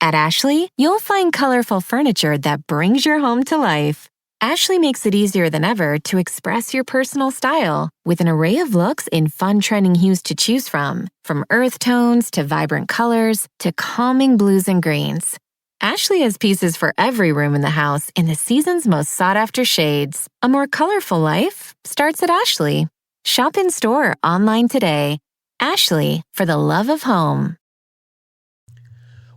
At Ashley, you'll find colorful furniture that brings your home to life. Ashley makes it easier than ever to express your personal style with an array of looks in fun trending hues to choose from earth tones to vibrant colors to calming blues and greens. Ashley has pieces for every room in the house in the season's most sought-after shades. A more colorful life starts at Ashley. Shop in store, online today. Ashley, for the love of home.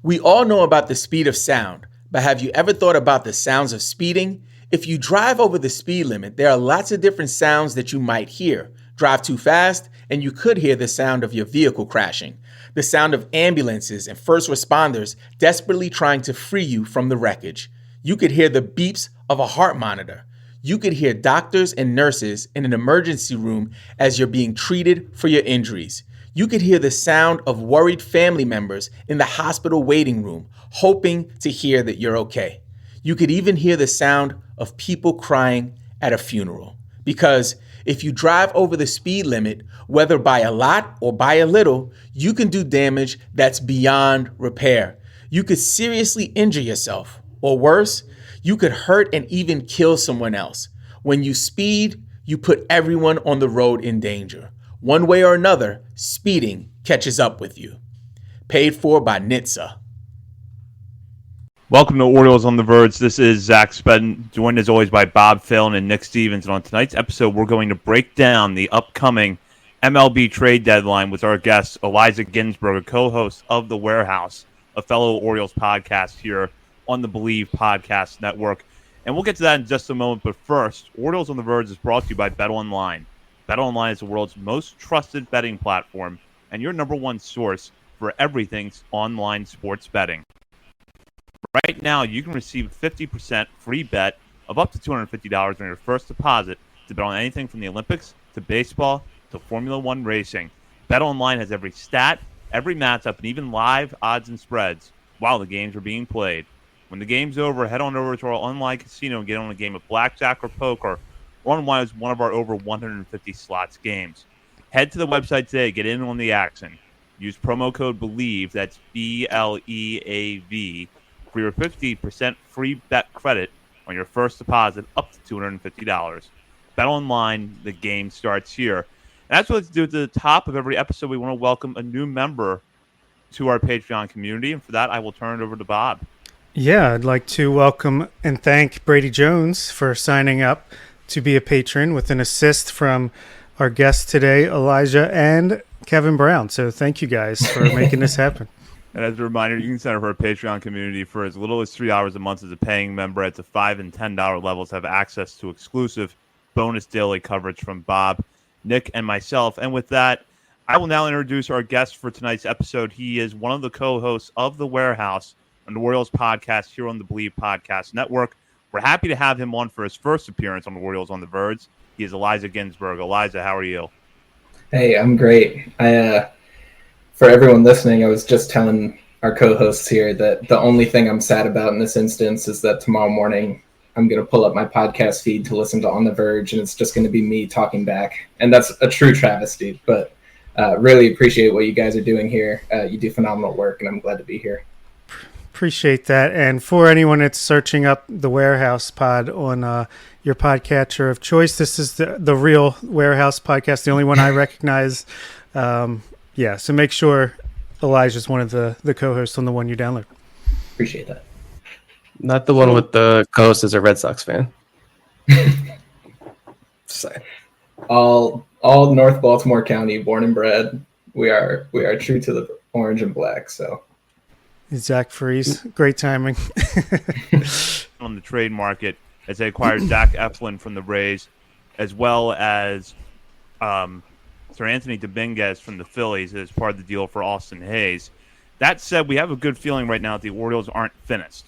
We all know about the speed of sound, but have you ever thought about the sounds of speeding? If you drive over the speed limit, there are lots of different sounds that you might hear. Drive too fast, and you could hear the sound of your vehicle crashing, the sound of ambulances and first responders desperately trying to free you from the wreckage. You could hear the beeps of a heart monitor. You could hear doctors and nurses in an emergency room as you're being treated for your injuries. You could hear the sound of worried family members in the hospital waiting room, hoping to hear that you're okay. You could even hear the sound of people crying at a funeral. Because if you drive over the speed limit, whether by a lot or by a little, you can do damage that's beyond repair. You could seriously injure yourself, or worse, you could hurt and even kill someone else. When you speed, you put everyone on the road in danger. One way or another, speeding catches up with you. Paid for by NHTSA. Welcome to Orioles on the Verge. This is Zach Eflin, joined as always by Bob Phillips and Nick Stevens. And on tonight's episode, we're going to break down the upcoming MLB trade deadline with our guest, Elijah Ginsburg, a co-host of The Warehouse, a fellow Orioles podcast here on the Bleav podcast network. And we'll get to that in just a moment. But first, Orioles on the Verge is brought to you by BetOnline. BetOnline is the world's most trusted betting platform and your number one source for everything online sports betting. Right now, you can receive a 50% free bet of up to $250 on your first deposit to bet on anything from the Olympics to baseball to Formula One racing. BetOnline has every stat, every matchup, and even live odds and spreads while the games are being played. When the game's over, head on over to our online casino and get on a game of blackjack or poker or on one of our over 150 slots games. Head to the website today, get in on the action. Use promo code Bleav, that's BLEAV, for your 50% free bet credit on your first deposit up to $250. Bet online, the game starts here. And that's what let's do at the top of every episode. We want to welcome a new member to our Patreon community. And for that, I will turn it over to Bob. Yeah, I'd like to welcome and thank Brady Jones for signing up to be a patron with an assist from our guest today, Elijah and Kevin Brown. So thank you guys for making this happen. And as a reminder, you can sign up for our Patreon community for as little as $3 a month as a paying member. At the $5 and $10 levels, have access to exclusive bonus daily coverage from Bob, Nick, and myself. And with that, I will now introduce our guest for tonight's episode. He is one of the co-hosts of The Warehouse, an Orioles podcast here on the Bleav podcast network. We're happy to have him on for his first appearance on the Orioles on the Verge. He is Elijah Ginsburg. Elijah, how are you? Hey, I'm great. For everyone listening, I was just telling our co-hosts here that the only thing I'm sad about in this instance is that tomorrow morning I'm going to pull up my podcast feed to listen to On the Verge, and it's just going to be me talking back. And that's a true travesty, but really appreciate what you guys are doing here. You do phenomenal work, and I'm glad to be here. Appreciate that. And for anyone that's searching up the Warehouse pod on your podcatcher of choice, this is the real Warehouse podcast, the only one I recognize. Yeah, so make sure Elijah's one of the co-hosts on the one you download. Appreciate that. Not the one with the co-host as a Red Sox fan. All North Baltimore County, born and bred. We are true to the orange and black. So, Zach Freeze, great timing. On the trade market, as they acquired Zach Eflin from the Rays, as well as Sir Anthony Dominguez from the Phillies as part of the deal for Austin Hayes. That said, we have a good feeling right now that the Orioles aren't finished.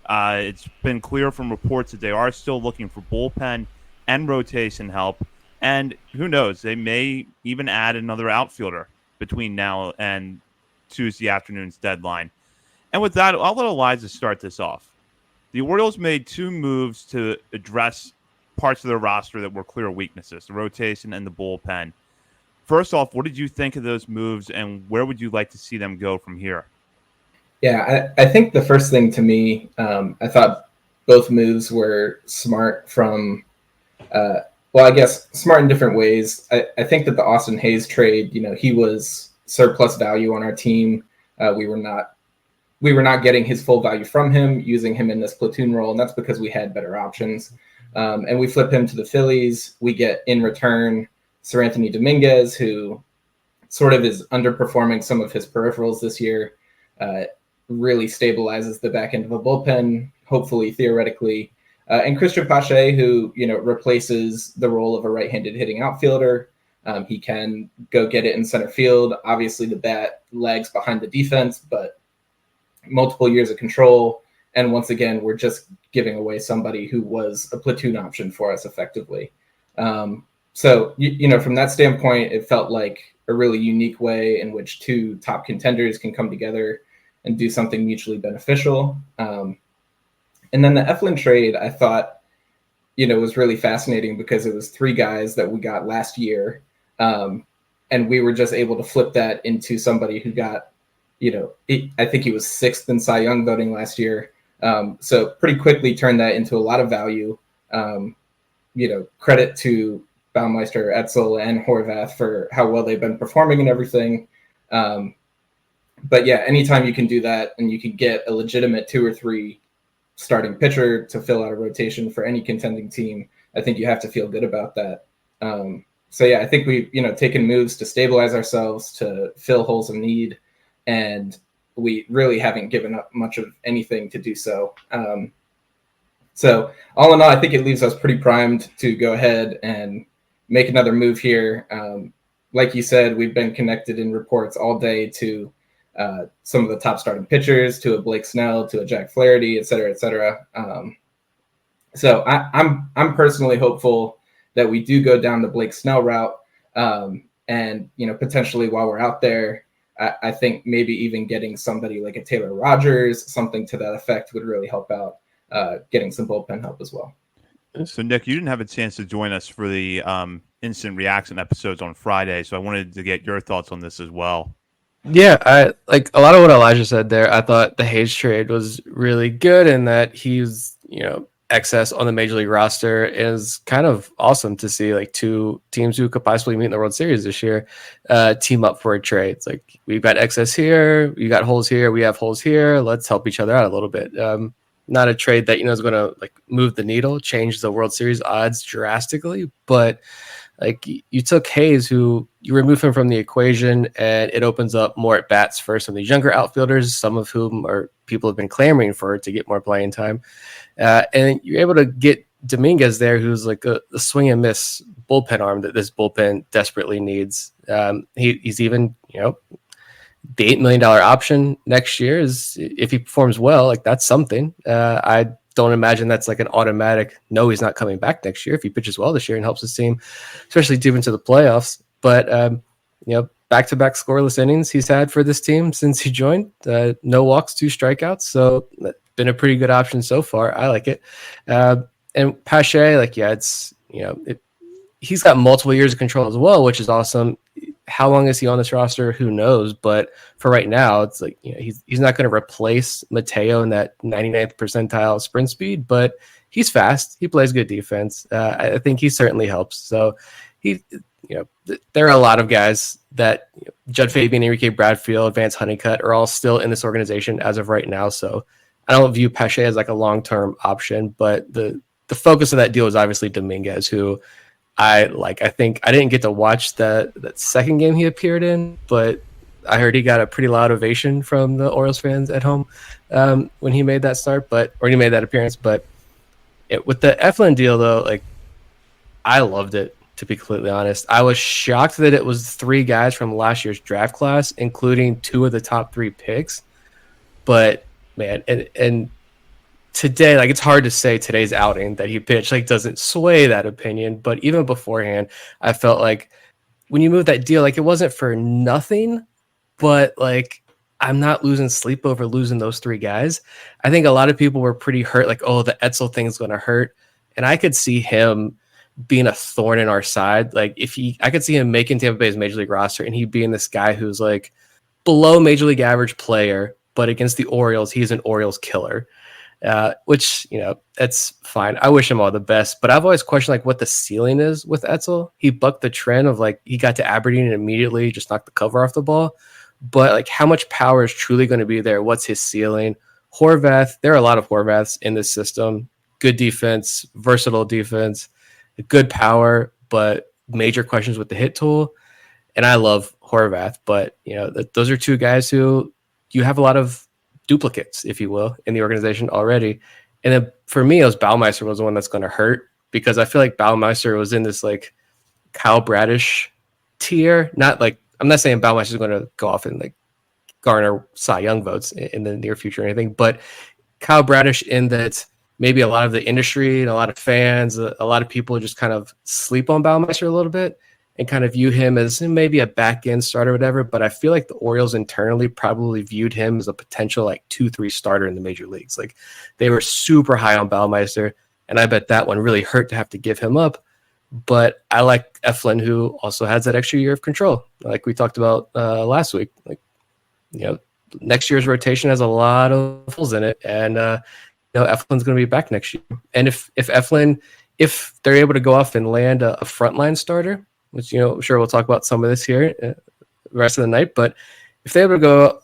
It's been clear from reports that they are still looking for bullpen and rotation help. And who knows, they may even add another outfielder between now and Tuesday afternoon's deadline. And with that, I'll let Elijah start this off. The Orioles made two moves to address parts of their roster that were clear weaknesses, the rotation and the bullpen. First off, what did you think of those moves, and where would you like to see them go from here? Yeah, I think the first thing to me, I thought both moves were smart from, I guess smart in different ways. I think that the Austin Hayes trade, he was surplus value on our team. We were not getting his full value from him, using him in this platoon role, and that's because we had better options. And we flip him to the Phillies. We get in return Sir Anthony Dominguez, who sort of is underperforming some of his peripherals this year. Really stabilizes the back end of a bullpen, hopefully, theoretically. And Christian Pache, who, replaces the role of a right-handed hitting outfielder. He can go get it in center field. Obviously, the bat lags behind the defense, but multiple years of control. And once again, we're just giving away somebody who was a platoon option for us effectively. So, from that standpoint, it felt like a really unique way in which two top contenders can come together and do something mutually beneficial. And then the Eflin trade, I thought, was really fascinating because it was three guys that we got last year. And we were just able to flip that into somebody who got, I think he was sixth in Cy Young voting last year. So pretty quickly turned that into a lot of value. Credit to Baumeister, Etzel, and Horvath for how well they've been performing and everything. But yeah, anytime you can do that and you can get a legitimate 2 or 3 starting pitcher to fill out a rotation for any contending team, I think you have to feel good about that. So yeah, I think we've taken moves to stabilize ourselves, to fill holes of need, and we really haven't given up much of anything to do so. So all in all, I think it leaves us pretty primed to go ahead and make another move here. Like you said, we've been connected in reports all day to some of the top starting pitchers, to a Blake Snell, to a Jack Flaherty, et cetera, et cetera. So I'm personally hopeful that we do go down the Blake Snell route. And, potentially while we're out there, I think maybe even getting somebody like a Taylor Rogers, something to that effect, would really help out, getting some bullpen help as well. So, Nick, you didn't have a chance to join us for the instant reaction episodes on Friday, so I wanted to get your thoughts on this as well. Yeah, I like a lot of what Elijah said there. I thought the Hayes trade was really good in that he's, excess on the major league roster. Is kind of awesome to see, like, two teams who could possibly meet in the World Series this year team up for a trade. It's like, we've got excess here, you got holes here, we have holes here. Let's help each other out a little bit. Not a trade that is going to like move the needle, change the World Series odds drastically, but like, you took Hayes, who you remove him from the equation, and it opens up more at bats for some of these younger outfielders, some of whom are people have been clamoring for to get more playing time. And you're able to get Dominguez there, who's like a swing and miss bullpen arm that this bullpen desperately needs. He's even, the $8 million option next year is, if he performs well, like, that's something. I don't imagine that's like an automatic, no, he's not coming back next year if he pitches well this year and helps his team, especially deep into the playoffs. But, back-to-back scoreless innings he's had for this team since he joined. No walks, 2 strikeouts. So that's been a pretty good option so far. I like it. And Pache, like, yeah, it's, he's got multiple years of control as well, which is awesome. How long is he on this roster? Who knows? But for right now, it's like, he's not going to replace Mateo in that 99th percentile sprint speed, but he's fast. He plays good defense. I think he certainly helps. So there are a lot of guys that Judd Fabian, Enrique Bradfield, Vance Honeycutt are all still in this organization as of right now. So I don't view Pache as like a long-term option, but the focus of that deal is obviously Dominguez, who I think I didn't get to watch that second game he appeared in, but I heard he got a pretty loud ovation from the Orioles fans at home when he made that start, or he made that appearance. But with the Eflin deal, though, like, I loved it, to be completely honest. I was shocked that it was 3 guys from last year's draft class, including 2 of the top 3 picks. But man, and today, like, it's hard to say today's outing that he pitched like doesn't sway that opinion, but even beforehand, I felt like when you move that deal, like, it wasn't for nothing, but like, I'm not losing sleep over losing those 3 guys. I think a lot of people were pretty hurt, like, oh, the Etzel thing's going to hurt, and I could see him being a thorn in our side. Like, I could see him making Tampa Bay's major league roster, and he being this guy who's like below major league average player, but against the Orioles, he's an Orioles killer. Which, that's fine. I wish him all the best, but I've always questioned like what the ceiling is with Etzel. He bucked the trend of like he got to Aberdeen and immediately just knocked the cover off the ball. But like how much power is truly going to be there? What's his ceiling? Horvath, there are a lot of Horvaths in this system. Good defense, versatile defense, good power, but major questions with the hit tool. And I love Horvath, but those are two guys who you have a lot of duplicates, if you will, in the organization already. And then for me, it was Baumeister was the one that's going to hurt, because I feel like Baumeister was in this like Kyle Bradish tier. Not like, I'm not saying Baumeister is going to go off and like garner Cy Young votes in the near future or anything, but Kyle Bradish in that maybe a lot of the industry and a lot of fans, a lot of people just kind of sleep on Baumeister a little bit and kind of view him as maybe a back end starter or whatever. But I feel like the Orioles internally probably viewed him as a potential like 2-3 starter in the major leagues. Like they were super high on Baumeister, and I bet that one really hurt to have to give him up. But I like Eflin, who also has that extra year of control, like we talked about last week. Like, next year's rotation has a lot of holes in it, and Eflin's going to be back next year. And if Eflin, if they're able to go off and land a frontline starter, which, I'm sure we'll talk about some of this here the rest of the night. But if they're able to go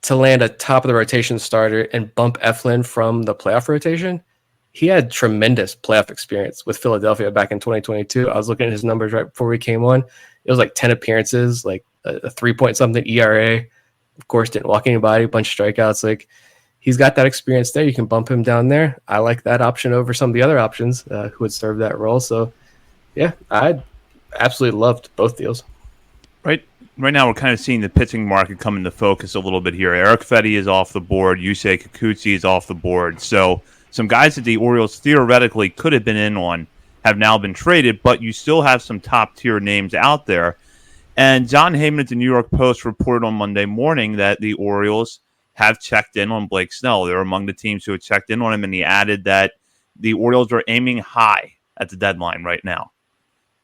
to land a top of the rotation starter and bump Eflin from the playoff rotation, he had tremendous playoff experience with Philadelphia back in 2022. I was looking at his numbers right before we came on. It was like 10 appearances, like a 3-point-something ERA. Of course, didn't walk anybody, a bunch of strikeouts. Like, he's got that experience there. You can bump him down there. I like that option over some of the other options who would serve that role. So, yeah, I absolutely loved both deals. Right now, we're kind of seeing the pitching market come into focus a little bit here. Eric Fetty is off the board. Yusei Kikuchi is off the board. So some guys that the Orioles theoretically could have been in on have now been traded, but you still have some top-tier names out there. And John Heyman at the New York Post reported on Monday morning that the Orioles have checked in on Blake Snell. They're among the teams who have checked in on him, and he added that the Orioles are aiming high at the deadline right now.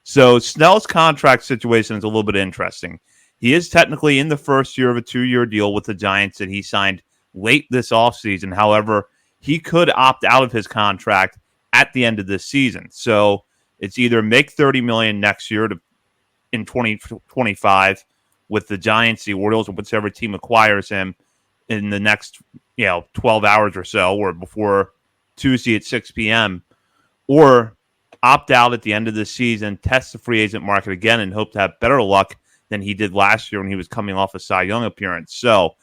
So Snell's contract situation is a little bit interesting. He is technically in the first year of a 2-year deal with the Giants that he signed late this offseason. However, he could opt out of his contract at the end of this season. So it's either make $30 million next year in 2025 with the Giants, the Orioles, or whichever team acquires him in the next 12 hours or so, or before Tuesday at 6 p.m., or opt out at the end of the season, test the free agent market again, and hope to have better luck than he did last year when he was coming off a Cy Young appearance. So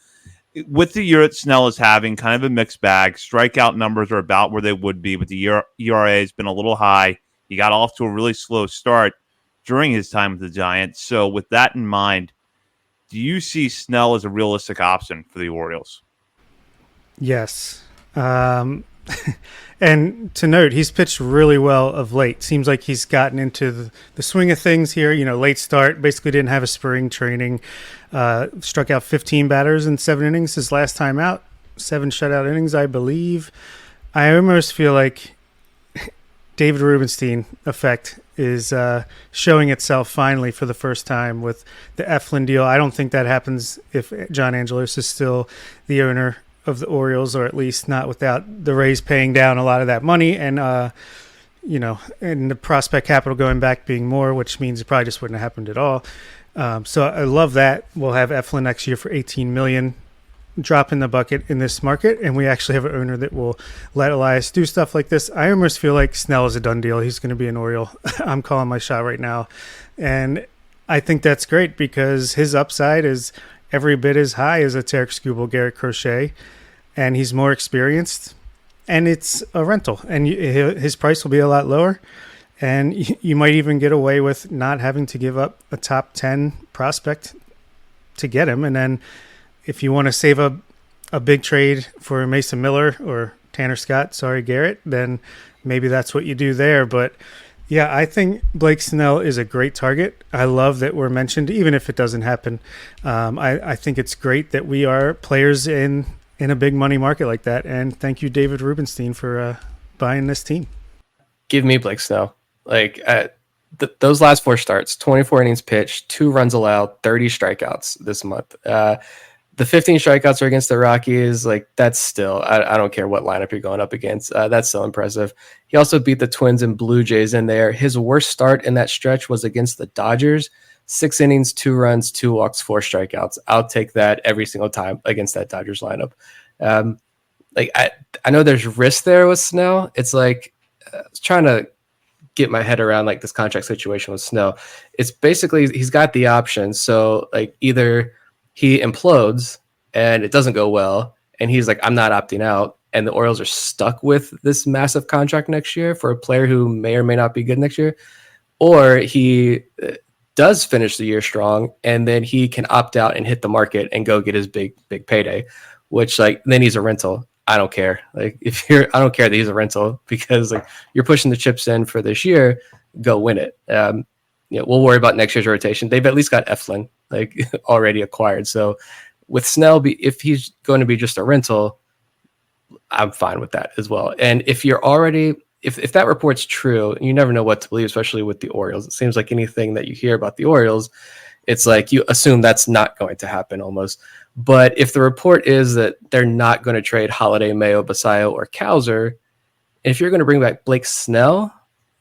with the year that Snell is having, kind of a mixed bag. Strikeout numbers are about where they would be, but the ERA has been a little high. He got off to a really slow start during his time with the Giants. So with that in mind, do you see Snell as a realistic option for the Orioles? Yes. And to note, he's pitched really well of late. Seems like he's gotten into the swing of things here. Late start, basically didn't have a spring training. Struck out 15 batters in 7 innings his last time out. 7 shutout innings, I believe. I almost feel like David Rubenstein effect is showing itself finally for the first time with the Eflin deal. I don't think that happens if John Angelos is still the owner of the Orioles, or at least not without the Rays paying down a lot of that money and and the prospect capital going back being more, which means it probably just wouldn't have happened at all. So I love that. We'll have Eflin next year for $18 million. Drop in the bucket in this market, and we actually have an owner that will let Elias do stuff like this. I almost feel like Snell is a done deal. He's going to be an Oriole. I'm calling my shot right now, and I think that's great because his upside is every bit as high as a Tarek Skubal, Garrett Crochet, and he's more experienced, and it's a rental, and his price will be a lot lower, and you might even get away with not having to give up a top 10 prospect to get him, and then if you want to save a big trade for Mason Miller or Tanner Scott, sorry, Garrett, then maybe that's what you do there. But, yeah, I think Blake Snell is a great target. I love that we're mentioned, even if it doesn't happen. I think it's great that we are players in a big money market like that. And thank you, David Rubenstein, for buying this team. Give me Blake Snell. Like, those last 4 starts, 24 innings pitched, 2 runs allowed, 30 strikeouts this month. the 15 strikeouts are against the Rockies. Like that's still, I don't care what lineup you're going up against. That's still impressive. He also beat the Twins and Blue Jays in there. His worst start in that stretch was against the Dodgers. 6 innings, 2 runs, 2 walks, 4 strikeouts. I'll take that every single time against that Dodgers lineup. Like I know there's risk there with Snell. It's like trying to get my head around like this contract situation with Snell. It's basically he's got the option. So like either he implodes and it doesn't go well, and he's like, I'm not opting out, and the Orioles are stuck with this massive contract next year for a player who may or may not be good next year, or he does finish the year strong, and then he can opt out and hit the market and go get his big payday, which like then he's a rental. I don't care. Like I don't care that he's a rental, because like you're pushing the chips in for this year, go win it. We'll worry about next year's rotation. They've at least got Eflin like already acquired. So with Snell, if he's going to be just a rental, I'm fine with that as well. And if you're already, if that report's true, you never know what to believe, especially with the Orioles. It seems like anything that you hear about the Orioles, it's like you assume that's not going to happen almost. But if the report is that they're not going to trade Holiday, Mayo, Basayo, or Cowser, if you're going to bring back Blake Snell,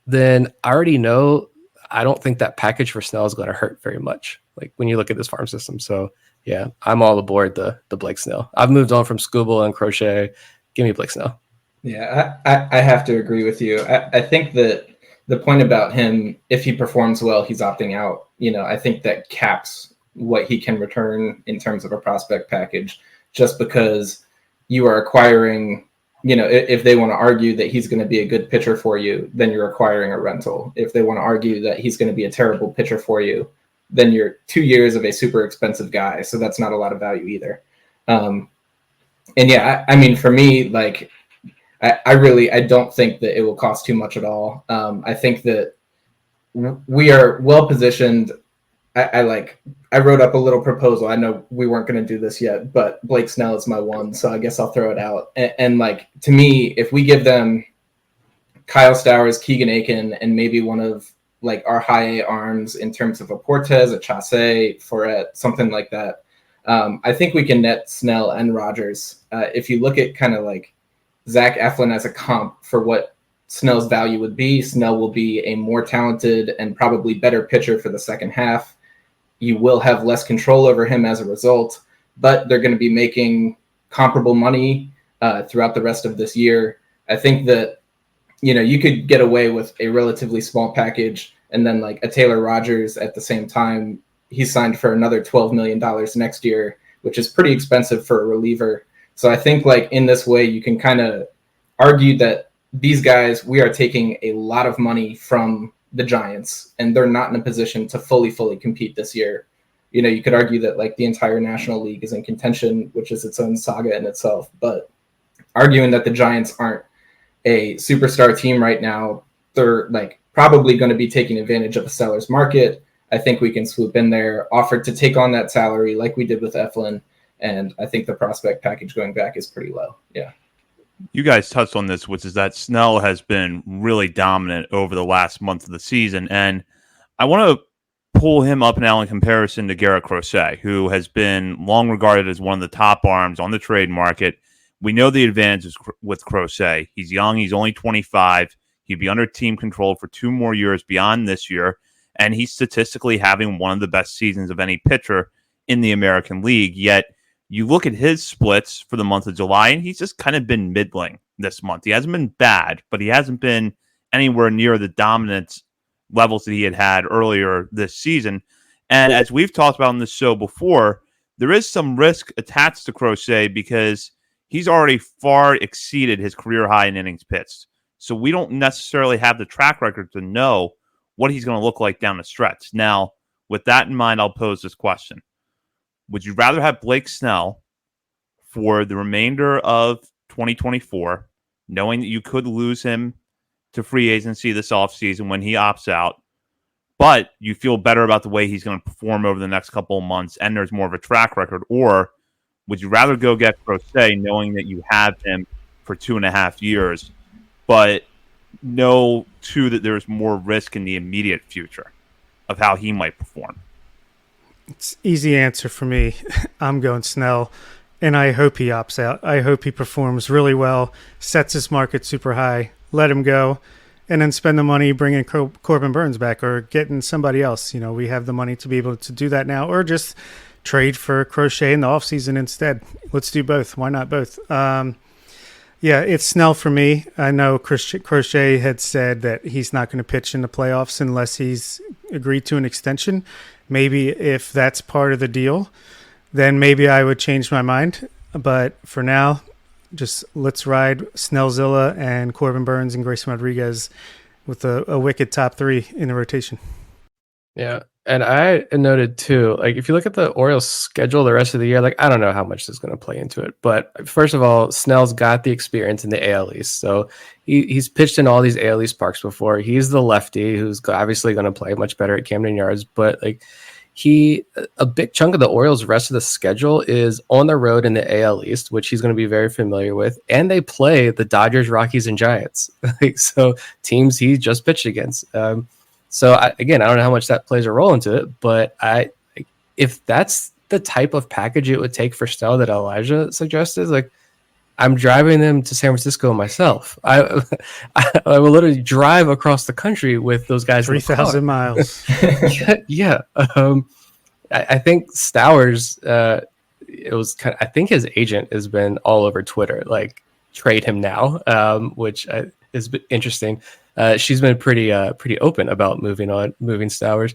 then I already know I don't think that package for Snell is going to hurt very much, like when you look at this farm system. So yeah, I'm all aboard the Blake Snell. I've moved on from Scooble and Crochet. Give me Blake Snell. Yeah, I have to agree with you. I think that the point about him, if he performs well, he's opting out. I think that caps what he can return in terms of a prospect package, just because you are acquiring, if they want to argue that he's going to be a good pitcher for you, then you're acquiring a rental. If they want to argue that he's going to be a terrible pitcher for you, then you're 2 years of a super expensive guy. So that's not a lot of value either. And yeah, I mean, for me, like, I don't think that it will cost too much at all. I think that we are well positioned. I wrote up a little proposal. I know we weren't going to do this yet, but Blake Snell is my one, so I guess I'll throw it out. And like, to me, if we give them Kyle Stowers, Keegan Aiken, and maybe one of like our high A arms in terms of a Portes, a Chase, Fourette, something like that, I think we can net Snell and Rogers. If you look at kind of like Zach Eflin as a comp for what Snell's value would be, Snell will be a more talented and probably better pitcher for the second half. You will have less control over him as a result, but they're going to be making comparable money throughout the rest of this year. I think that, you could get away with a relatively small package, and then like a Taylor Rogers at the same time. He's signed for another $12 million next year, which is pretty expensive for a reliever. So I think like in this way, you can kind of argue that these guys, we are taking a lot of money from the Giants, and they're not in a position to fully compete this year. You could argue that like the entire National League is in contention, which is its own saga in itself. But arguing that the Giants aren't a superstar team right now, they're like probably going to be taking advantage of a seller's market. I think we can swoop in there, offer to take on that salary like we did with Eflin. And I think the prospect package going back is pretty low. Yeah. You guys touched on this, which is that Snell has been really dominant over the last month of the season. And I want to pull him up now in comparison to Garrett Crochet, who has been long regarded as one of the top arms on the trade market. We know the advantages with Crochet. He's young. He's only 25. He'd be under team control for 2 more years beyond this year. And he's statistically having one of the best seasons of any pitcher in the American League. Yet you look at his splits for the month of July, and he's just kind of been middling this month. He hasn't been bad, but he hasn't been anywhere near the dominance levels that he had earlier this season. And as we've talked about on this show before, there is some risk attached to Crochet because he's already far exceeded his career high in innings pitched. So we don't necessarily have the track record to know what he's going to look like down the stretch. Now, with that in mind, I'll pose this question. Would you rather have Blake Snell for the remainder of 2024, knowing that you could lose him to free agency this offseason when he opts out, but you feel better about the way he's going to perform over the next couple of months and there's more of a track record? Or would you rather go get Crochet knowing that you have him for 2.5 years, but know, too, that there's more risk in the immediate future of how he might perform? It's easy answer for me. I'm going Snell, and I hope he opts out. I hope he performs really well, sets his market super high, let him go, and then spend the money bringing Corbin Burns back or getting somebody else. We have the money to be able to do that now, or just trade for Crochet in the offseason instead. Let's do both. Why not both? Yeah, it's Snell for me. I know Crochet had said that he's not going to pitch in the playoffs unless he's agreed to an extension. Maybe if that's part of the deal, then maybe I would change my mind. But for now, just let's ride Snellzilla and Corbin Burns and Grayson Rodriguez with a wicked top three in the rotation. Yeah. And I noted too, like if you look at the Orioles schedule the rest of the year, like I don't know how much is going to play into it. But first of all, Snell's got the experience in the AL East. So he's pitched in all these AL East parks before. He's the lefty who's obviously going to play much better at Camden Yards. But like a big chunk of the Orioles' rest of the schedule is on the road in the AL East, which he's going to be very familiar with. And they play the Dodgers, Rockies, and Giants. So teams he just pitched against. So I don't know how much that plays a role into it, but if that's the type of package it would take for Snell that Elijah suggested, like I'm driving them to San Francisco myself. I will literally drive across the country with those guys. 3,000 miles. Yeah. I think Stowers, I think his agent has been all over Twitter, like trade him now, which is interesting. She's been pretty open about moving Stowers.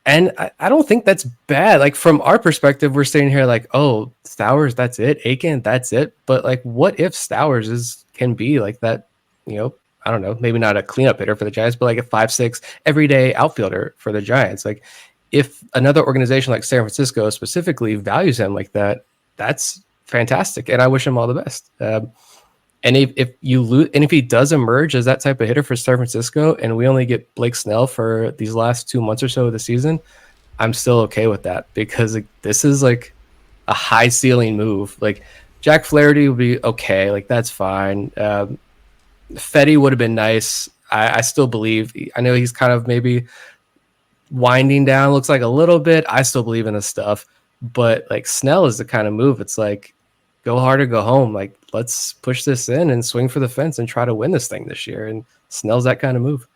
And I don't think that's bad. Like from our perspective, we're sitting here like, oh, Stowers, that's it. Aiken, that's it. But like, what if Stowers can be like that, I don't know, maybe not a cleanup hitter for the Giants, but like a 5'6" everyday outfielder for the Giants. Like if another organization like San Francisco specifically values him like that, that's fantastic. And I wish him all the best. And if you lose, and if he does emerge as that type of hitter for San Francisco, and we only get Blake Snell for these last 2 months or so of the season, I'm still okay with that because this is like a high ceiling move. Like Jack Flaherty would be okay, like that's fine. Fetty would have been nice. I still Bleav. I know he's kind of maybe winding down, looks like a little bit. I still Bleav in his stuff, but like Snell is the kind of move. It's like go hard or go home. Like let's push this in and swing for the fence and try to win this thing this year. And Snell's that kind of move.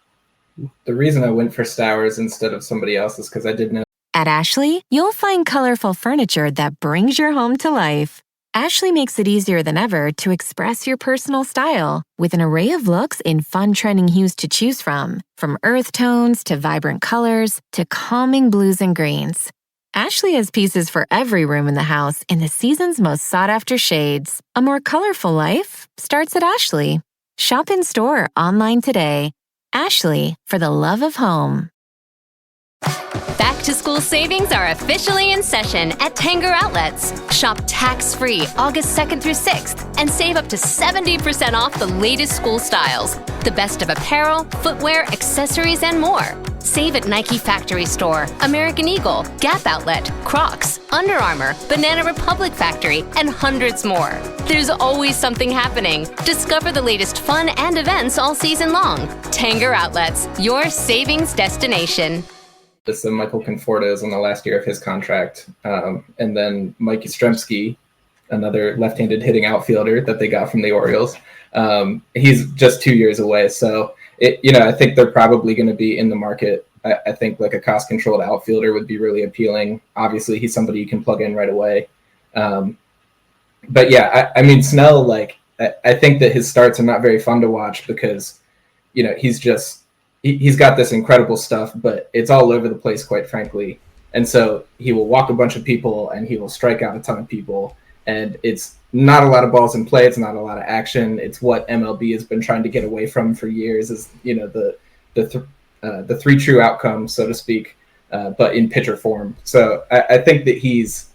The reason I went for Stowers instead of somebody else is because I didn't know. At Ashley, you'll find colorful furniture that brings your home to life. Ashley makes it easier than ever to express your personal style with an array of looks in fun trending hues to choose from earth tones to vibrant colors to calming blues and greens. Ashley has pieces for every room in the house in the season's most sought-after shades. A more colorful life starts at Ashley. Shop in-store, online today. Ashley, for the love of home. Back-to-school savings are officially in session at Tanger Outlets. Shop tax-free August 2nd through 6th and save up to 70% off the latest school styles. The best of apparel, footwear, accessories, and more. Save at Nike Factory Store, American Eagle, Gap Outlet, Crocs, Under Armour, Banana Republic Factory, and hundreds more. There's always something happening. Discover the latest fun and events all season long. Tanger Outlets, your savings destination. So Michael Conforto is on the last year of his contract. And then Mike Yastrzemski, another left-handed hitting outfielder that they got from the Orioles. He's just 2 years away. So, I think they're probably going to be in the market. I think like a cost-controlled outfielder would be really appealing. Obviously, he's somebody you can plug in right away. But yeah, I mean, Snell, like, I think that his starts are not very fun to watch because, he's got this incredible stuff, but it's all over the place, quite frankly. And so he will walk a bunch of people and he will strike out a ton of people. And it's not a lot of balls in play. It's not a lot of action. It's what MLB has been trying to get away from for years is, the three true outcomes, so to speak, but in pitcher form. So I think that he's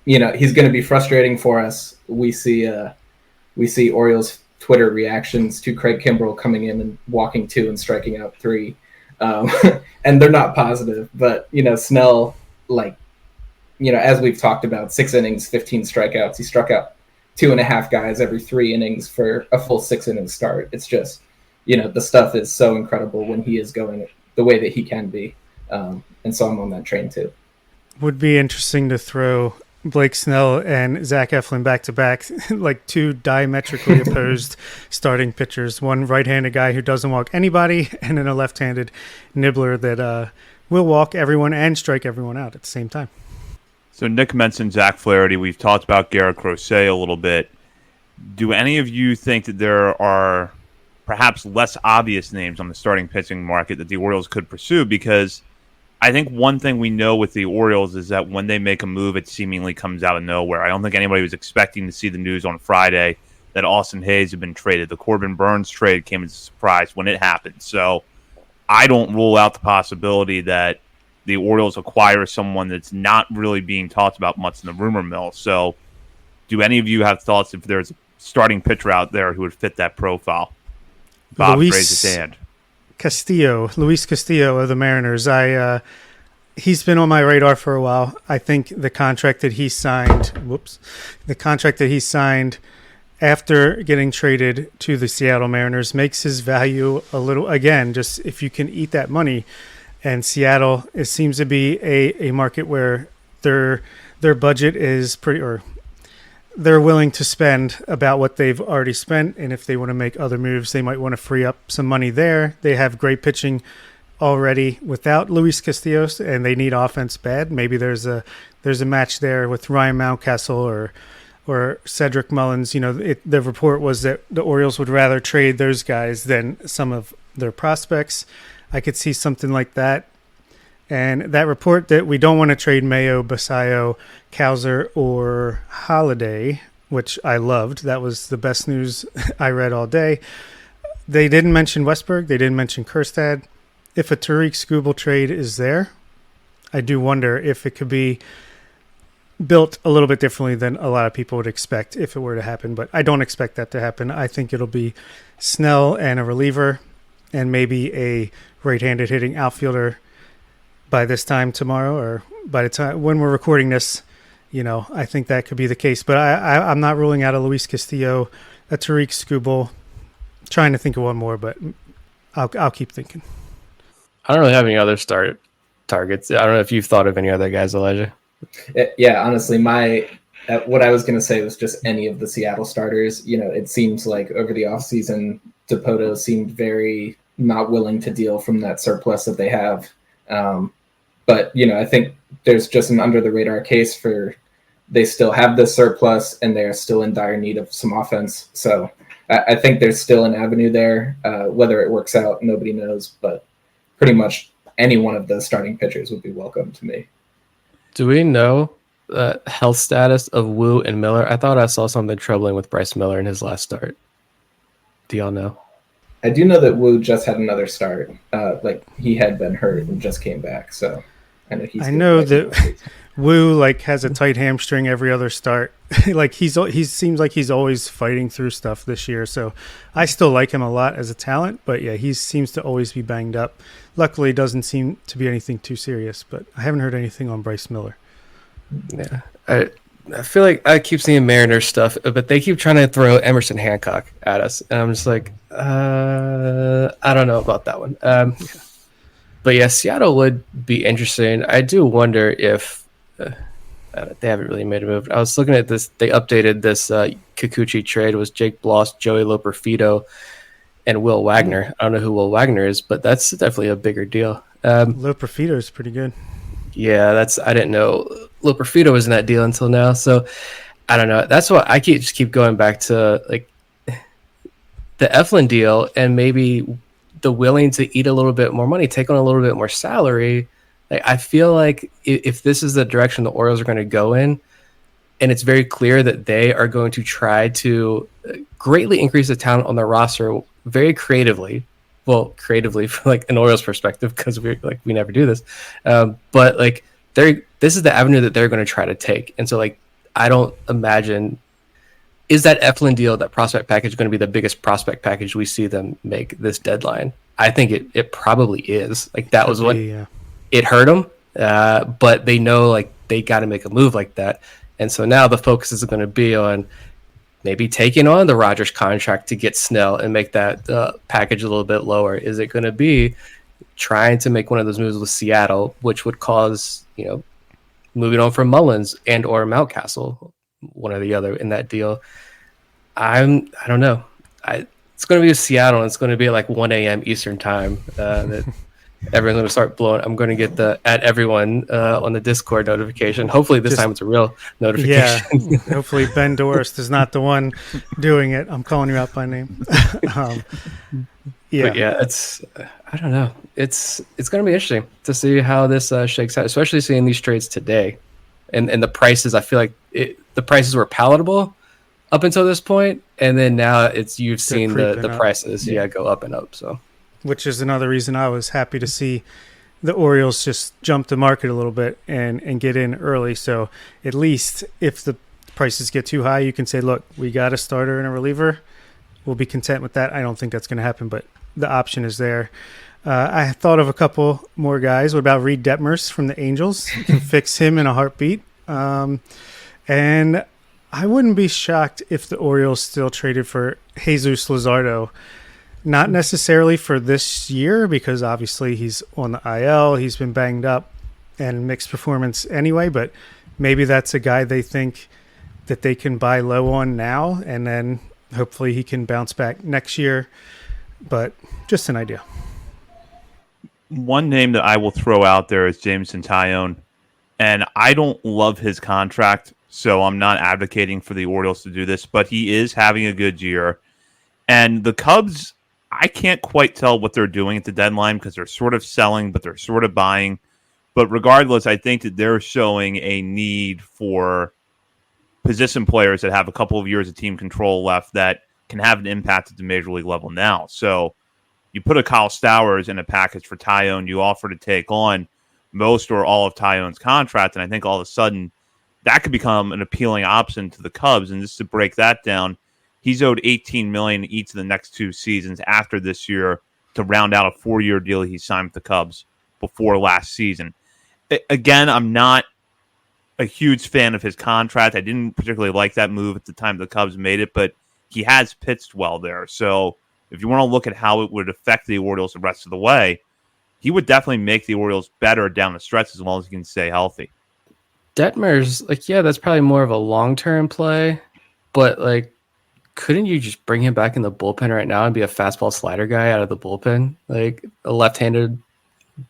going to be frustrating for us. We see Orioles Twitter reactions to Craig Kimbrell coming in and walking 2 and striking out 3. And they're not positive, but, Snell, as we've talked about, 6 innings, 15 strikeouts. He struck out 2.5 guys every 3 innings for a full 6-inning start. It's just, the stuff is so incredible when he is going the way that he can be. And so I'm on that train too. Would be interesting to throw Blake Snell and Zach Eflin back to back, like two diametrically opposed starting pitchers. One right-handed guy who doesn't walk anybody, and then a left-handed nibbler that will walk everyone and strike everyone out at the same time. So Nick mentioned Zach Flaherty. We've talked about Garrett Crochet a little bit. Do any of you think that there are perhaps less obvious names on the starting pitching market that the Orioles could pursue? Because I think one thing we know with the Orioles is that when they make a move, it seemingly comes out of nowhere. I don't think anybody was expecting to see the news on Friday that Austin Hayes had been traded. The Corbin Burns trade came as a surprise when it happened. So I don't rule out the possibility that the Orioles acquire someone that's not really being talked about much in the rumor mill. So do any of you have thoughts if there's a starting pitcher out there who would fit that profile? Bob raised his hand. Luis Castillo of the Mariners. He's been on my radar for a while. I think the contract that he signed, after getting traded to the Seattle Mariners makes his value a little, again, just if you can eat that money. And Seattle, it seems to be a market where their budget is they're willing to spend about what they've already spent, and if they want to make other moves, they might want to free up some money there. They have great pitching already without Luis Castillo, and they need offense bad. Maybe there's a match there with Ryan Mountcastle or Cedric Mullins. The report was that the Orioles would rather trade those guys than some of their prospects. I could see something like that. And that report that we don't want to trade Mayo, Basayo, Cowser, or Holiday, which I loved. That was the best news I read all day. They didn't mention Westberg. They didn't mention Kjerstad. If a Tariq Skubal trade is there, I do wonder if it could be built a little bit differently than a lot of people would expect if it were to happen. But I don't expect that to happen. I think it'll be Snell and a reliever and maybe a right-handed hitting outfielder by this time tomorrow, or by the time when we're recording this, I think that could be the case. But I'm not ruling out a Luis Castillo, a Tariq Skubal. Trying to think of one more, but I'll keep thinking. I don't really have any other targets. I don't know if you've thought of any other guys, Elijah. Yeah, honestly, what I was going to say was just any of the Seattle starters. It seems like over the offseason, Dipoto seemed very not willing to deal from that surplus that they have. But, I think there's just an under the radar case for they still have this surplus and they're still in dire need of some offense. So I think there's still an avenue there. Whether it works out, nobody knows, but pretty much any one of those starting pitchers would be welcome to me. Do we know the health status of Wu and Miller? I thought I saw something troubling with Bryce Miller in his last start. Do y'all know? I do know that Wu just had another start. He had been hurt and just came back. So I know that Wu has a tight hamstring every other start. he seems like he's always fighting through stuff this year. So I still like him a lot as a talent, but yeah, he seems to always be banged up. Luckily, it doesn't seem to be anything too serious, but I haven't heard anything on Bryce Miller. Yeah. I feel like I keep seeing Mariners stuff, but they keep trying to throw Emerson Hancock at us. And I'm just like, I don't know about that one. But yeah, Seattle would be interesting. I do wonder if they haven't really made a move. I was looking at this. They updated this Kikuchi trade. It was Jake Bloss, Joey Loperfido, and Will Wagner. I don't know who Will Wagner is, but that's definitely a bigger deal. Loperfido is pretty good. Yeah, I didn't know Loperfido was in that deal until now. So I don't know. That's why I keep going back to the Eflin deal, and maybe the willing to eat a little bit more money, take on a little bit more salary. I feel like if this is the direction the Orioles are going to go in, and it's very clear that they are going to try to greatly increase the talent on their roster very creatively. Well, creatively from an Orioles perspective, because we never do this. But this is the avenue that they're going to try to take. And so I don't imagine, is that Eflin deal, that prospect package, going to be the biggest prospect package we see them make this deadline? I think it probably is. That was what it hurt them. But they know they got to make a move like that. And so now the focus is going to be on maybe taking on the Rodgers contract to get Snell and make that package a little bit lower. Is it going to be trying to make one of those moves with Seattle, which would cause, moving on from Mullins and or Mountcastle, one or the other in that deal. I don't know. It's going to be Seattle. And it's going to be at like 1 a.m. Eastern time. That everyone's going to start blowing. I'm going to get the at everyone on the Discord notification. Hopefully this time it's a real notification. Yeah. Hopefully Ben Dorst is not the one doing it. I'm calling you out by name. Yeah. But yeah, I don't know. It's going to be interesting to see how this shakes out, especially seeing these trades today, and the prices. I feel like the prices were palatable up until this point, and then now you've seen the prices go up and up. So, which is another reason I was happy to see the Orioles just jump the market a little bit and get in early. So at least if the prices get too high, you can say, look, we got a starter and a reliever. We'll be content with that. I don't think that's going to happen, but the option is there. I thought of a couple more guys. What about Reed Detmers from the Angels? You can fix him in a heartbeat. And I wouldn't be shocked if the Orioles still traded for Jesus Luzardo. Not necessarily for this year, because obviously he's on the IL. He's been banged up and mixed performance anyway, but maybe that's a guy they think that they can buy low on now, and then hopefully he can bounce back next year. But just an idea. One name that I will throw out there is Jameson Taillon, and I don't love his contract, so I'm not advocating for the Orioles to do this, but he is having a good year. And the Cubs, I can't quite tell what they're doing at the deadline because they're sort of selling, but they're sort of buying. But regardless, I think that they're showing a need for position players that have a couple of years of team control left that can have an impact at the major league level now. So you put a Kyle Stowers in a package for Taillon, you offer to take on most or all of Taillon's contract, and I think all of a sudden that could become an appealing option to the Cubs. And just to break that down, he's owed $18 million each of the next 2 seasons after this year to round out a 4-year deal he signed with the Cubs before last season. Again, I'm not a huge fan of his contract. I didn't particularly like that move at the time the Cubs made it, but he has pitched well there. So if you want to look at how it would affect the Orioles the rest of the way, he would definitely make the Orioles better down the stretch as long as he can stay healthy. Detmers, that's probably more of a long-term play, but couldn't you just bring him back in the bullpen right now and be a fastball slider guy out of the bullpen? Like a left-handed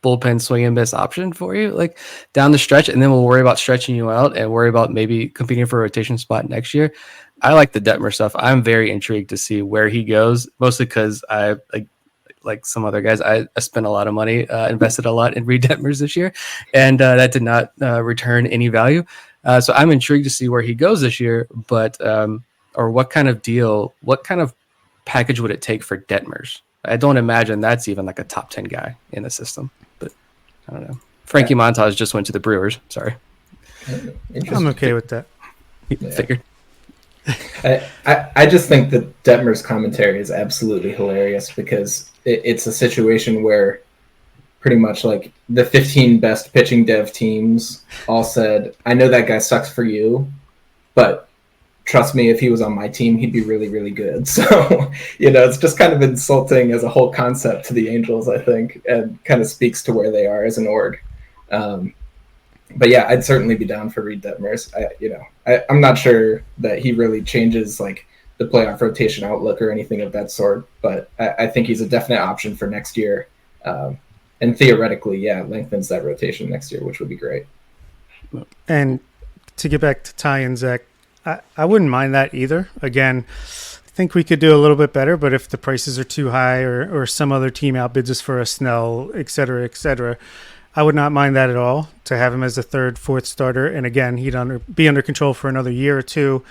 bullpen swing and miss option for you, down the stretch, and then we'll worry about stretching you out and worry about maybe competing for a rotation spot next year. I like the Detmer stuff. I'm very intrigued to see where he goes, mostly because I like some other guys, I spent a lot of money, invested a lot in Reed Detmers this year, and that did not return any value. So I'm intrigued to see where he goes this year, but or what kind of deal, what kind of package would it take for Detmers? I don't imagine that's even like a top 10 guy in the system, but I don't know. Frankie Montas just went to the Brewers. Sorry. I'm okay with that. Figured. I just think that Detmer's commentary is absolutely hilarious because it's a situation where pretty much the 15 best pitching dev teams all said, I know that guy sucks for you, but trust me, if he was on my team, he'd be really, really good. So, it's just kind of insulting as a whole concept to the Angels, I think, and kind of speaks to where they are as an org. But yeah, I'd certainly be down for Reed Detmers. I'm not sure that he really changes the playoff rotation outlook or anything of that sort, but I think he's a definite option for next year. And theoretically, lengthens that rotation next year, which would be great. And to get back to Ty and Zach, I wouldn't mind that either. Again, I think we could do a little bit better, but if the prices are too high or some other team outbids us for a Snell, et cetera, I would not mind that at all, to have him as a third, fourth starter. And again, he'd be under control for another year or two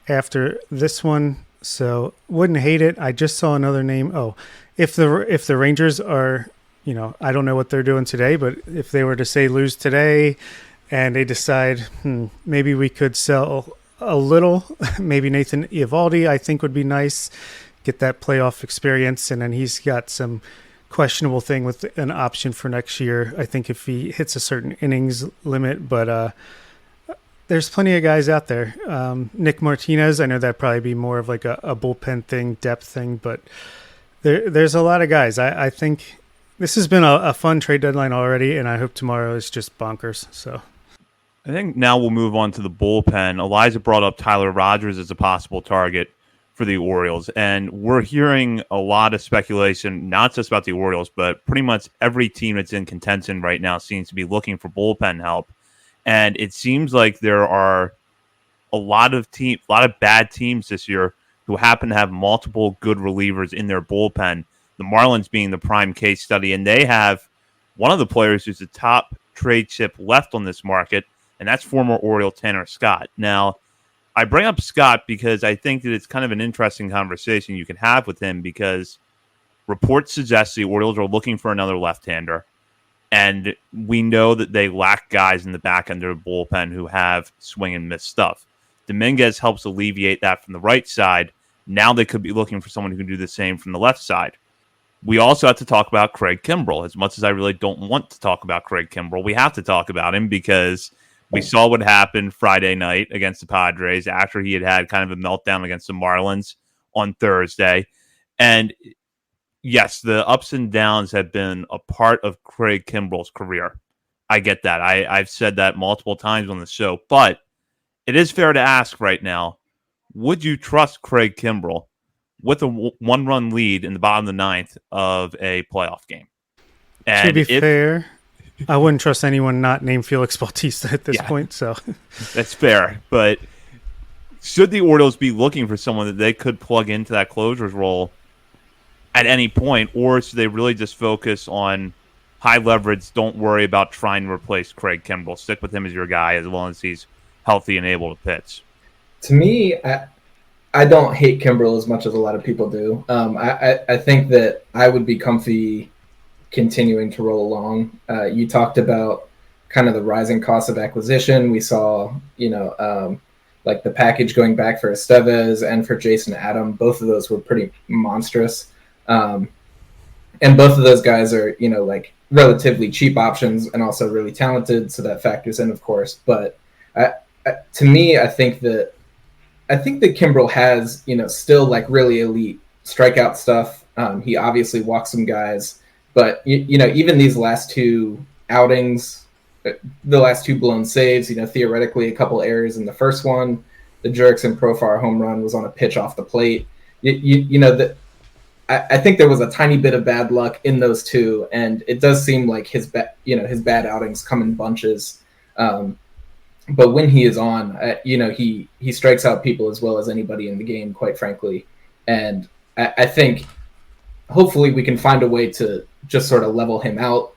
after this one. So wouldn't hate it. I just saw another name. Oh, if the Rangers are, I don't know what they're doing today, but if they were to say lose today and they decide, maybe we could sell a little, maybe Nathan Eovaldi, I think would be nice. Get that playoff experience. And then he's got some questionable thing with an option for next year, I think, if he hits a certain innings limit, but there's plenty of guys out there. Nick Martinez, I know that'd probably be more of a bullpen thing, depth thing, but there's a lot of guys. I think this has been a fun trade deadline already, and I hope tomorrow is just bonkers. So I think now we'll move on to the bullpen. Eliza brought up Tyler Rogers as a possible target for the Orioles, and we're hearing a lot of speculation, not just about the Orioles, but pretty much every team that's in contention right now seems to be looking for bullpen help. And it seems like there are a lot of bad teams this year who happen to have multiple good relievers in their bullpen. The Marlins being the prime case study, and they have one of the players who's the top trade chip left on this market, and that's former Oriole Tanner Scott. Now, I bring up Scott because I think that it's kind of an interesting conversation you can have with him, because reports suggest the Orioles are looking for another left-hander, and we know that they lack guys in the back end of the bullpen who have swing and miss stuff. Dominguez helps alleviate that from the right side. Now they could be looking for someone who can do the same from the left side. We also have to talk about Craig Kimbrell. As much as I really don't want to talk about Craig Kimbrell, we have to talk about him because we saw what happened Friday night against the Padres after he had kind of a meltdown against the Marlins on Thursday. And yes, the ups and downs have been a part of Craig Kimbrell's career. I get that. I've said that multiple times on the show, but it is fair to ask right now, would you trust Craig Kimbrell with a one-run lead in the bottom of the ninth of a playoff game? And to be fair, I wouldn't trust anyone not named Felix Bautista at this point. So that's fair. But should the Orioles be looking for someone that they could plug into that closer's role at any point, or should they really just focus on high leverage, don't worry about trying to replace Craig Kimbrell, stick with him as your guy as long as he's healthy and able to pitch? To me, I don't hate Kimbrell as much as a lot of people do. I think that I would be comfy continuing to roll along. You talked about kind of the rising cost of acquisition. We saw, like the package going back for Estevez and for Jason Adam. Both of those were pretty monstrous. And both of those guys are, like relatively cheap options and also really talented. So that factors in, of course. But to me, I think that Kimbrell has, still like really elite strikeout stuff. He obviously walks some guys, but even these last two outings, the last two blown saves, theoretically a couple errors in the first one, the Jurickson Profar home run was on a pitch off the plate. I think there was a tiny bit of bad luck in those two, and it does seem like his bad outings come in bunches. But when he is on, he strikes out people as well as anybody in the game, quite frankly. And I think hopefully we can find a way to just sort of level him out,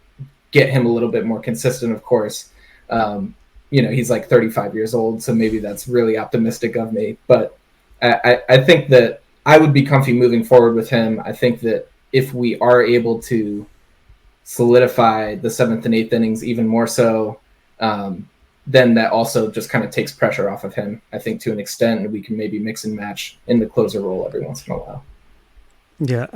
get him a little bit more consistent, of course. He's like 35 years old, so maybe that's really optimistic of me. But I think that I would be comfy moving forward with him. I think that if we are able to solidify the seventh and eighth innings even more so, then that also just kind of takes pressure off of him, I think, to an extent, and we can maybe mix and match in the closer role every once in a while. Yeah,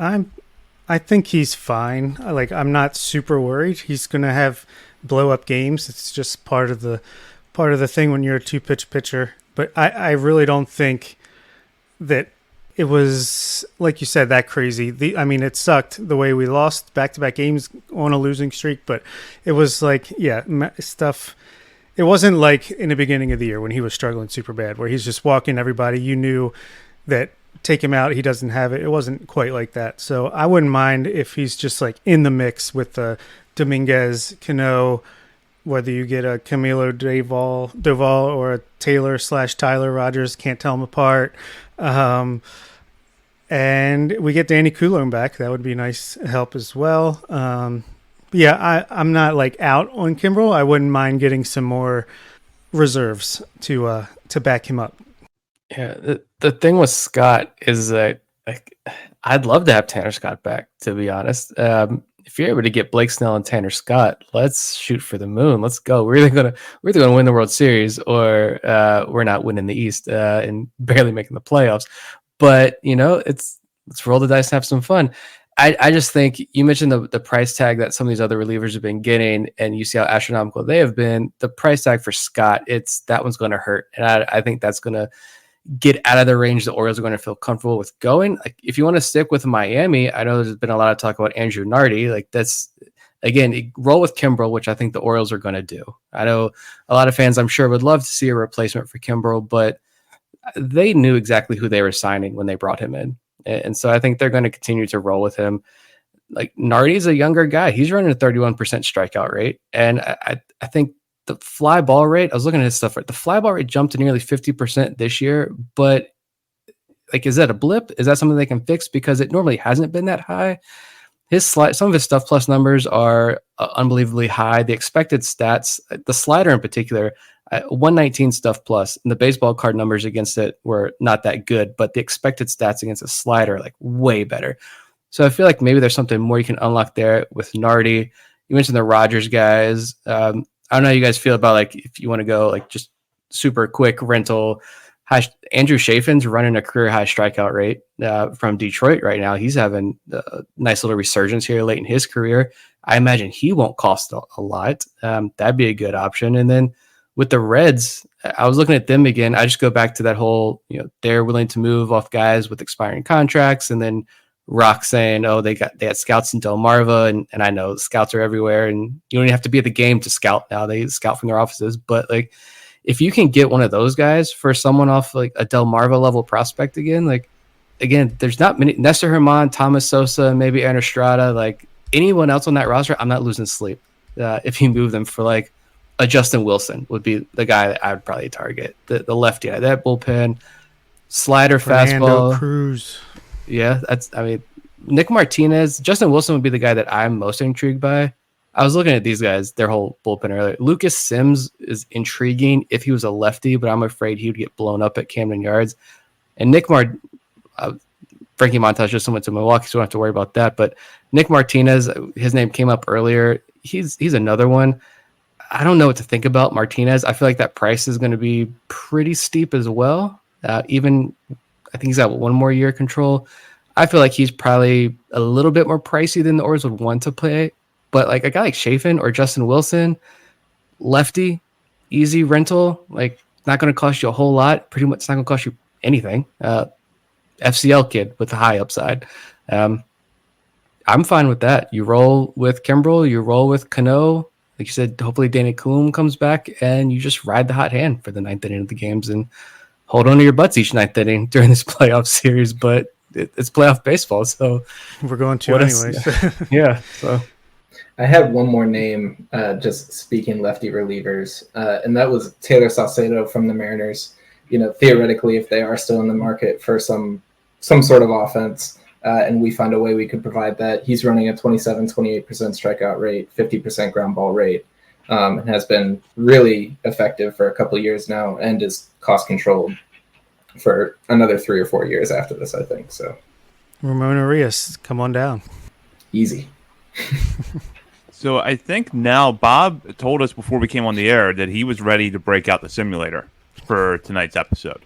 I think he's fine. I'm not super worried. He's going to have blow up games. It's just part of the thing when you're a two-pitch pitcher. But I really don't think that it was, like you said, that crazy. It sucked the way we lost back-to-back games on a losing streak, but it was stuff. It wasn't like in the beginning of the year when he was struggling super bad, where he's just walking everybody. You knew that take him out, he doesn't have it. It wasn't quite like that. So I wouldn't mind if he's just like in the mix with the Dominguez, Cano, whether you get a Camilo Doval or a Taylor/Tyler Rogers, can't tell them apart. And we get Danny Coulombe back. That would be nice help as well. I'm not like out on Kimbrell. I wouldn't mind getting some more reserves to back him up. Yeah, the thing with Scott is that I'd love to have Tanner Scott back, to be honest. If you're able to get Blake Snell and Tanner Scott, let's shoot for the moon. Let's go. We're either gonna win the World Series, or we're not winning the East and barely making the playoffs. But let's roll the dice and have some fun. I just think you mentioned the price tag that some of these other relievers have been getting, and you see how astronomical they have been. The price tag for Scott, that one's going to hurt, and I think that's going to get out of the range the Orioles are going to feel comfortable with going. Like, if you want to stick with Miami, I know there's been a lot of talk about Andrew Nardi. again, roll with Kimbrel, which I think the Orioles are going to do. I know a lot of fans, I'm sure, would love to see a replacement for Kimbrel, but they knew exactly who they were signing when they brought him in. And so I think they're going to continue to roll with him. Like, Nardi's a younger guy. He's running a 31% strikeout rate. And I think the fly ball rate, I was looking at his stuff, the fly ball rate jumped to nearly 50% this year. But like, is that a blip? Is that something they can fix? Because it normally hasn't been that high. Some of his stuff plus numbers are unbelievably high. The expected stats, the slider in particular, 119 stuff plus, and the baseball card numbers against it were not that good, but the expected stats against a slider, like, way better. So I feel like maybe there's something more you can unlock there with Nardi. You mentioned the Rogers guys. I don't know how you guys feel about, like, if you want to go like just super quick rental. Andrew Chafin's running a career high strikeout rate from Detroit right now. He's having a nice little resurgence here late in his career. I imagine he won't cost a lot. That'd be a good option. And then with the Reds, I was looking at them again. I just go back to that whole, they're willing to move off guys with expiring contracts, and then Rock saying, oh, they had scouts in Delmarva, and I know scouts are everywhere, and you don't even have to be at the game to scout now. They scout from their offices. But like, if you can get one of those guys for someone off like a Delmarva level prospect again, there's not many. Nestor Herman, Thomas Sosa, and maybe Aaron Estrada, like anyone else on that roster, I'm not losing sleep. If you move them for like a Justin Wilson would be the guy that I would probably target. The lefty, that bullpen, slider, Fernando fastball. Cruz. Yeah, Nick Martinez. Justin Wilson would be the guy that I'm most intrigued by. I was looking at these guys, their whole bullpen earlier. Lucas Sims is intriguing if he was a lefty, but I'm afraid he would get blown up at Camden Yards. And Frankie Montas just went to Milwaukee, so we don't have to worry about that. But Nick Martinez, his name came up earlier. He's another one. I don't know what to think about Martinez. I feel like that price is going to be pretty steep as well. Even I think he's got one more year control. I feel like he's probably a little bit more pricey than the Orioles would want to play. But like a guy like Chafin or Justin Wilson, lefty, easy rental, like not going to cost you a whole lot. Pretty much it's not going to cost you anything. FCL kid with a high upside. I'm fine with that. You roll with Kimbrel, you roll with Cano. Like you said, hopefully Danny Coulomb comes back, and you just ride the hot hand for the ninth inning of the games and hold on to your butts each ninth inning during this playoff series. But it's playoff baseball, so we're going to anyways. Yeah, so. I had one more name, just speaking lefty relievers, and that was Taylor Saucedo from the Mariners. Theoretically, if they are still in the market for some sort of offense, and we find a way we could provide that, he's running a 28% strikeout rate, 50% ground ball rate, and has been really effective for a couple of years now, and is cost controlled for another 3 or 4 years after this, I think. So, Ramon Arias, come on down. Easy. So I think now Bob told us before we came on the air that he was ready to break out the simulator for tonight's episode.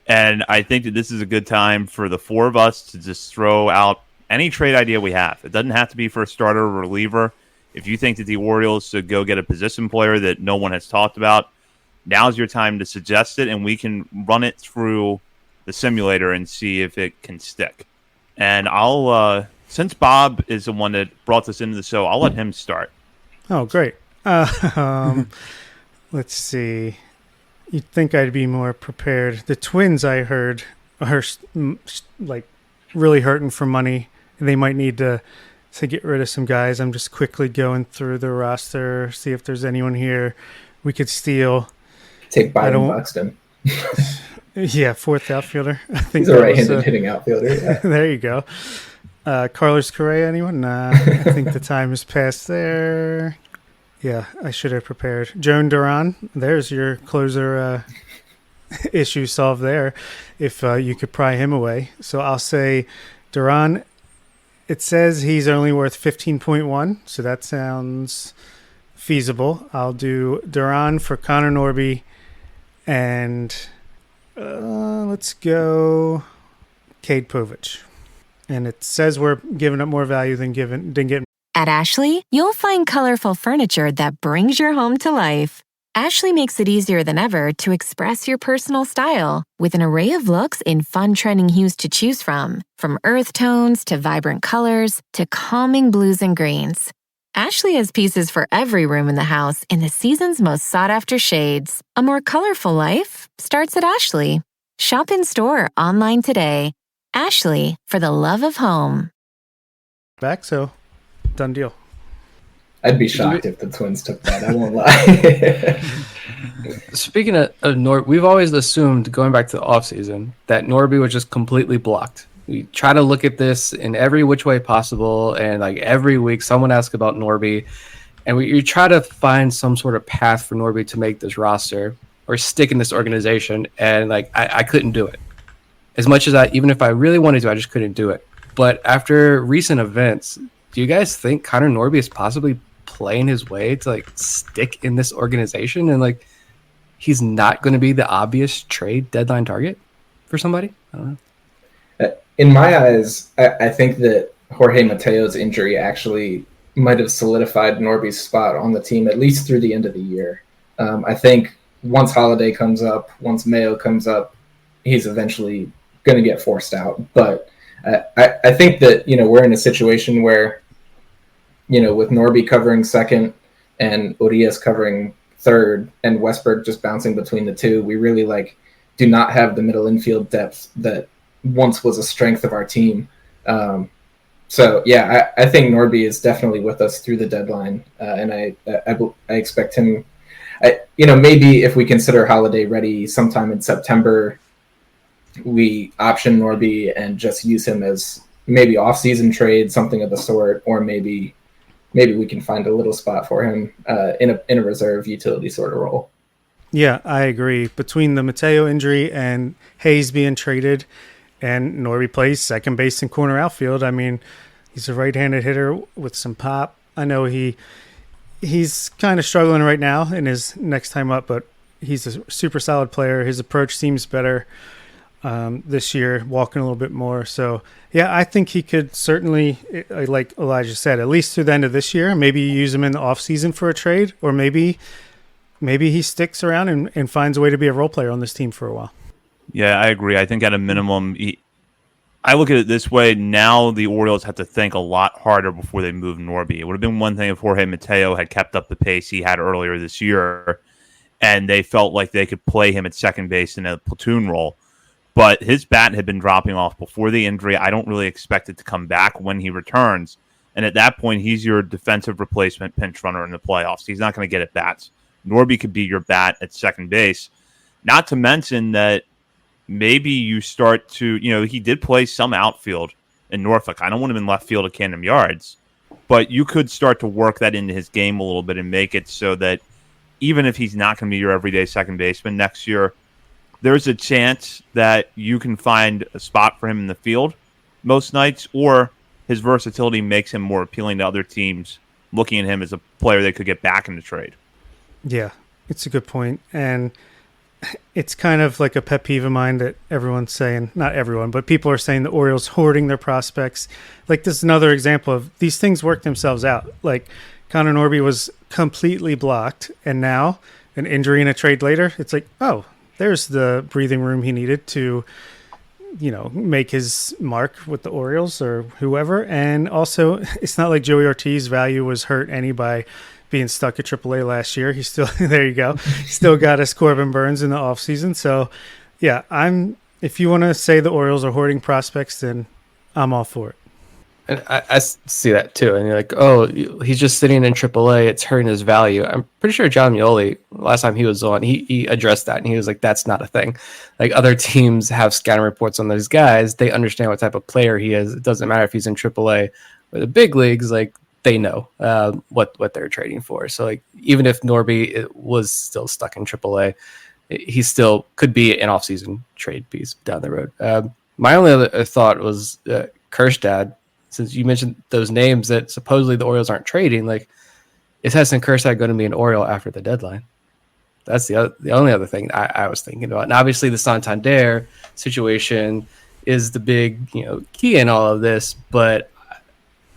And I think that this is a good time for the four of us to just throw out any trade idea we have. It doesn't have to be for a starter or reliever. If you think that the Orioles should go get a position player that no one has talked about, now's your time to suggest it, and we can run it through the simulator and see if it can stick. And I'll... since Bob is the one that brought this into the show, I'll let him start. Oh, great. Let's see. You'd think I'd be more prepared. The Twins, I heard, are like really hurting for money. They might need to get rid of some guys. I'm just quickly going through the roster, see if there's anyone here we could steal. Take Byron Buxton. Yeah, fourth outfielder. I think he's a right-handed hitting outfielder. Yeah. There you go. Carlos Correa, anyone? Nah, I think the time has passed there. Yeah, I should have prepared. Joan Duran, there's your closer issue solved there, if you could pry him away. So I'll say Duran, it says he's only worth 15.1, so that sounds feasible. I'll do Duran for Connor Norby, and let's go Cade Povich. And it says we're giving up more value than getting. At Ashley, you'll find colorful furniture that brings your home to life. Ashley makes it easier than ever to express your personal style with an array of looks in fun trending hues to choose from earth tones to vibrant colors to calming blues and greens. Ashley has pieces for every room in the house in the season's most sought-after shades. A more colorful life starts at Ashley. Shop in-store, online today. Ashley, for the love of home. Back, so done deal. I'd be shocked if the Twins took that. I won't lie. Speaking of Norby, we've always assumed, going back to the offseason, that Norby was just completely blocked. We try to look at this in every which way possible, and like every week someone asks about Norby, and we try to find some sort of path for Norby to make this roster or stick in this organization, and like I couldn't do it. As much as even if I really wanted to, I just couldn't do it. But after recent events, do you guys think Connor Norby is possibly playing his way to like stick in this organization, and like he's not going to be the obvious trade deadline target for somebody? I don't know. In my eyes, I think that Jorge Mateo's injury actually might have solidified Norby's spot on the team, at least through the end of the year. I think once Holiday comes up, once Mayo comes up, he's eventually going to get forced out. But I think that, we're in a situation where, with Norby covering second and Urias covering third and Westberg just bouncing between the two, we really do not have the middle infield depth that once was a strength of our team. So yeah, I think Norby is definitely with us through the deadline, and I expect him. Maybe if we consider Holiday ready sometime in September, we option Norby and just use him as maybe off-season trade, something of the sort, or maybe we can find a little spot for him in a reserve utility sort of role. Yeah, I agree. Between the Mateo injury and Hayes being traded, and Norby plays second base and corner outfield. I mean, he's a right-handed hitter with some pop. I know he's kind of struggling right now in his next time up, but he's a super solid player. His approach seems better this year, walking a little bit more. So, yeah, I think he could certainly, like Elijah said, at least through the end of this year, maybe use him in the offseason for a trade, or maybe he sticks around and finds a way to be a role player on this team for a while. Yeah, I agree. I think at a minimum, I look at it this way. Now the Orioles have to think a lot harder before they move Norby. It would have been one thing if Jorge Mateo had kept up the pace he had earlier this year, and they felt like they could play him at second base in a platoon role. But his bat had been dropping off before the injury. I don't really expect it to come back when he returns. And at that point, he's your defensive replacement pinch runner in the playoffs. He's not going to get at bats. Norby could be your bat at second base. Not to mention that maybe you start to, he did play some outfield in Norfolk. I don't want him in left field at Camden Yards, but you could start to work that into his game a little bit and make it so that even if he's not going to be your everyday second baseman next year, there's a chance that you can find a spot for him in the field most nights, or his versatility makes him more appealing to other teams looking at him as a player they could get back in the trade. Yeah, it's a good point. And it's kind of like a pet peeve of mine that everyone's saying, not everyone, but people are saying the Orioles hoarding their prospects. Like, this is another example of these things work themselves out. Like, Connor Norby was completely blocked, and now an injury and a trade later, it's like, oh, there's the breathing room he needed to, make his mark with the Orioles or whoever. And also, it's not like Joey Ortiz's value was hurt any by being stuck at AAA last year. He's still there. You go. Still got us Corbin Burns in the offseason. So, yeah, if you want to say the Orioles are hoarding prospects, then I'm all for it. And I see that too. And you're like, oh, he's just sitting in AAA. It's hurting his value. I'm pretty sure John Mioli, last time he was on, he addressed that. And he was like, that's not a thing. Like, other teams have scouting reports on those guys. They understand what type of player he is. It doesn't matter if he's in AAA or the big leagues. Like, they know what they're trading for. So, like, even if Norby was still stuck in AAA, he still could be an offseason trade piece down the road. My only other thought was Kerstad. Since you mentioned those names that supposedly the Orioles aren't trading, like, is Heston Kjerstad going to be an Oriole after the deadline? That's the only other thing I was thinking about. And obviously the Santander situation is the big key in all of this, but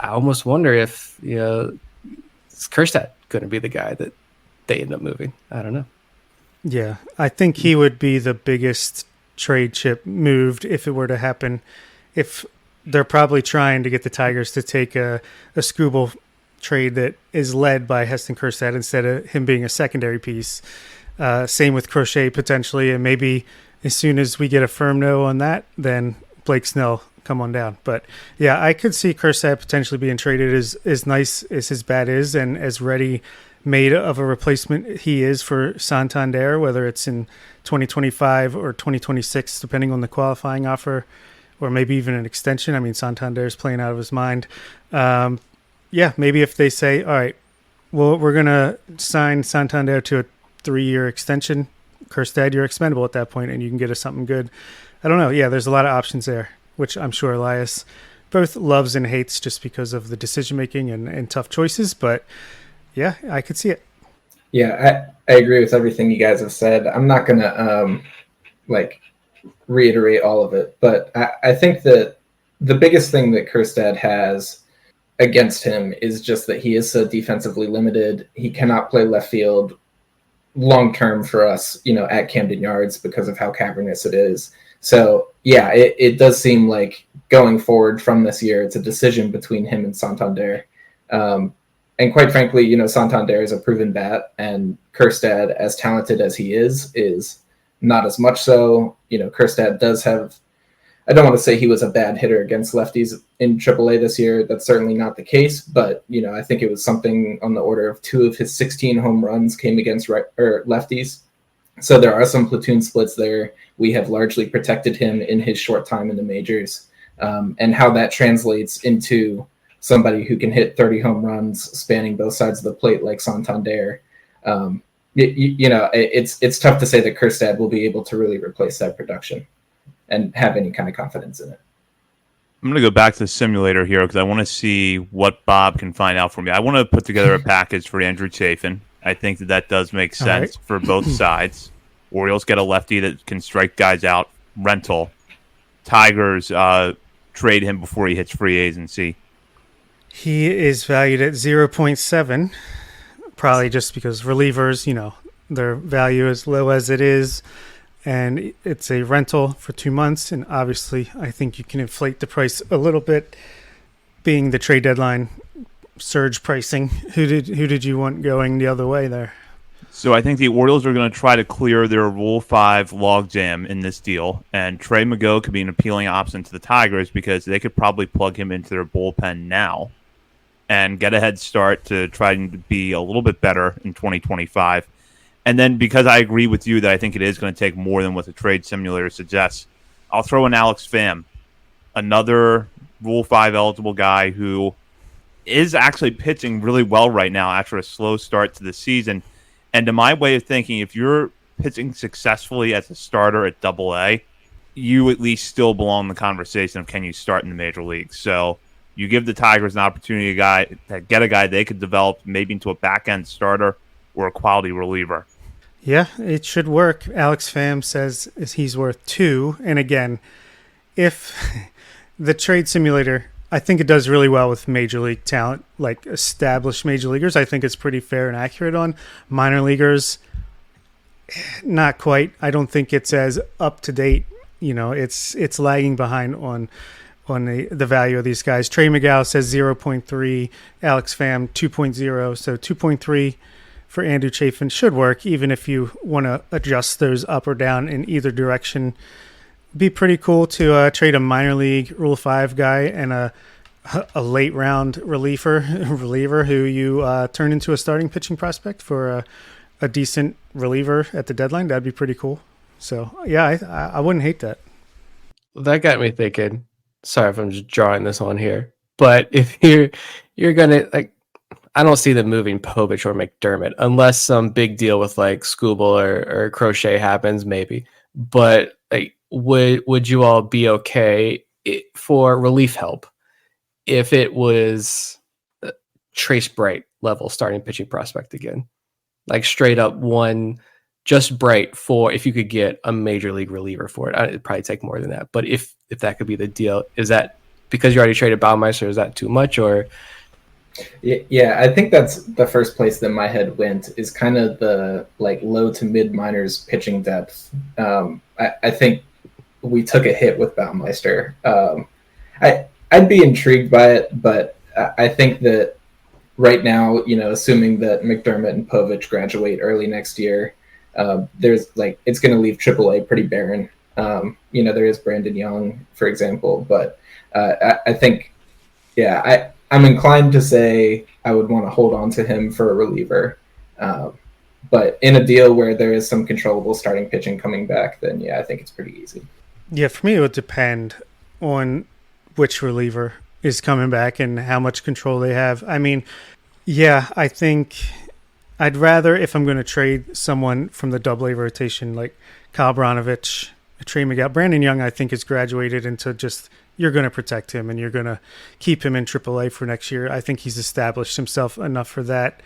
I almost wonder if is Kjerstad going to be the guy that they end up moving. I don't know. Yeah, I think he would be the biggest trade chip moved if it were to happen. If they're probably trying to get the Tigers to take a Skubal trade that is led by Heston Kjerstad instead of him being a secondary piece. Same with Crochet potentially, and maybe as soon as we get a firm no on that, then Blake Snell come on down. But yeah, I could see Kjerstad potentially being traded as nice as his bat is and as ready made of a replacement he is for Santander, whether it's in 2025 or 2026, depending on the qualifying offer, or maybe even an extension. I mean, Santander is playing out of his mind. Yeah, maybe if they say, all right, well, we're going to sign Santander to a 3-year extension, Kjerstad, you're expendable at that point and you can get us something good. I don't know. Yeah, there's a lot of options there, which I'm sure Elias both loves and hates just because of the decision-making and tough choices. But yeah, I could see it. Yeah, I agree with everything you guys have said. I'm not going to reiterate all of it, but I think that the biggest thing that Kjerstad has against him is just that he is so defensively limited. He cannot play left field long-term for us, at Camden Yards because of how cavernous it is. So yeah, it does seem like going forward from this year, it's a decision between him and Santander. And quite frankly, Santander is a proven bat, and Kjerstad, as talented as he is not as much so. Kjerstad does have, I don't want to say he was a bad hitter against lefties in AAA this year. That's certainly not the case, but I think it was something on the order of 2 of his 16 home runs came against lefties. So there are some platoon splits there. We have largely protected him in his short time in the majors, and how that translates into somebody who can hit 30 home runs spanning both sides of the plate like Santander. It's tough to say that Kjerstad will be able to really replace that production and have any kind of confidence in it. I'm going to go back to the simulator here because I want to see what Bob can find out for me. I want to put together a package for Andrew Chafin. I think that does make sense for both sides. Orioles get a lefty that can strike guys out, rental. Tigers trade him before he hits free agency. He is valued at 0.7, probably just because relievers, their value is low as it is, and it's a rental for 2 months. And obviously, I think you can inflate the price a little bit, being the trade deadline surge pricing. Who did you want going the other way there? So I think the Orioles are going to try to clear their Rule 5 logjam in this deal, and Trey Mago could be an appealing option to the Tigers because they could probably plug him into their bullpen now and get a head start to try to be a little bit better in 2025. And then because I agree with you that I think it is going to take more than what the trade simulator suggests, I'll throw in Alex Pham, another Rule 5 eligible guy who is actually pitching really well right now after a slow start to the season. And to my way of thinking, if you're pitching successfully as a starter at AA, you at least still belong in the conversation of can you start in the major leagues. So you give the Tigers an opportunity to get a guy they could develop maybe into a back-end starter or a quality reliever. Yeah, it should work. Alex Pham says he's worth 2. And again, if the trade simulator, I think it does really well with major league talent, like established major leaguers. I think it's pretty fair and accurate on minor leaguers. Not quite. I don't think it's as up to date. It's lagging behind on the value of these guys. Trey McGow says 0.3, Alex Pham 2.0, so 2.3 for Andrew Chafin should work, even if you want to adjust those up or down in either direction. Be pretty cool to trade a minor league Rule 5 guy and a late round reliever who you turn into a starting pitching prospect for a decent reliever at the deadline. That'd be pretty cool. So yeah, I wouldn't hate that. That got me thinking. Sorry if I'm just drawing this on here, but if you're gonna I don't see them moving Povich or McDermott unless some big deal with Skubal or Crochet happens, maybe. But would you all be okay for relief help if it was Trace Bright level starting pitching prospect again, straight up one? Just Bright for if you could get a major league reliever for it. It'd probably take more than that. But if that could be the deal, is that because you already traded Baumeister, is that too much? Or yeah, I think that's the first place that my head went, is kind of the low to mid minors pitching depth. I think we took a hit with Baumeister. I'd be intrigued by it, but I think that right now, assuming that McDermott and Povich graduate early next year, there's like it's going to leave AAA pretty barren. There is Brandon Young, for example, but I think, I'm inclined to say I would want to hold on to him for a reliever. But in a deal where there is some controllable starting pitching coming back, then I think it's pretty easy. Yeah, for me, it would depend on which reliever is coming back and how much control they have. I mean, I think I'd rather, if I'm going to trade someone from the AA rotation, like Kyle Branovich, Trey Miguel. Brandon Young, I think, has graduated into just you're going to protect him and you're going to keep him in AAA for next year. I think he's established himself enough for that.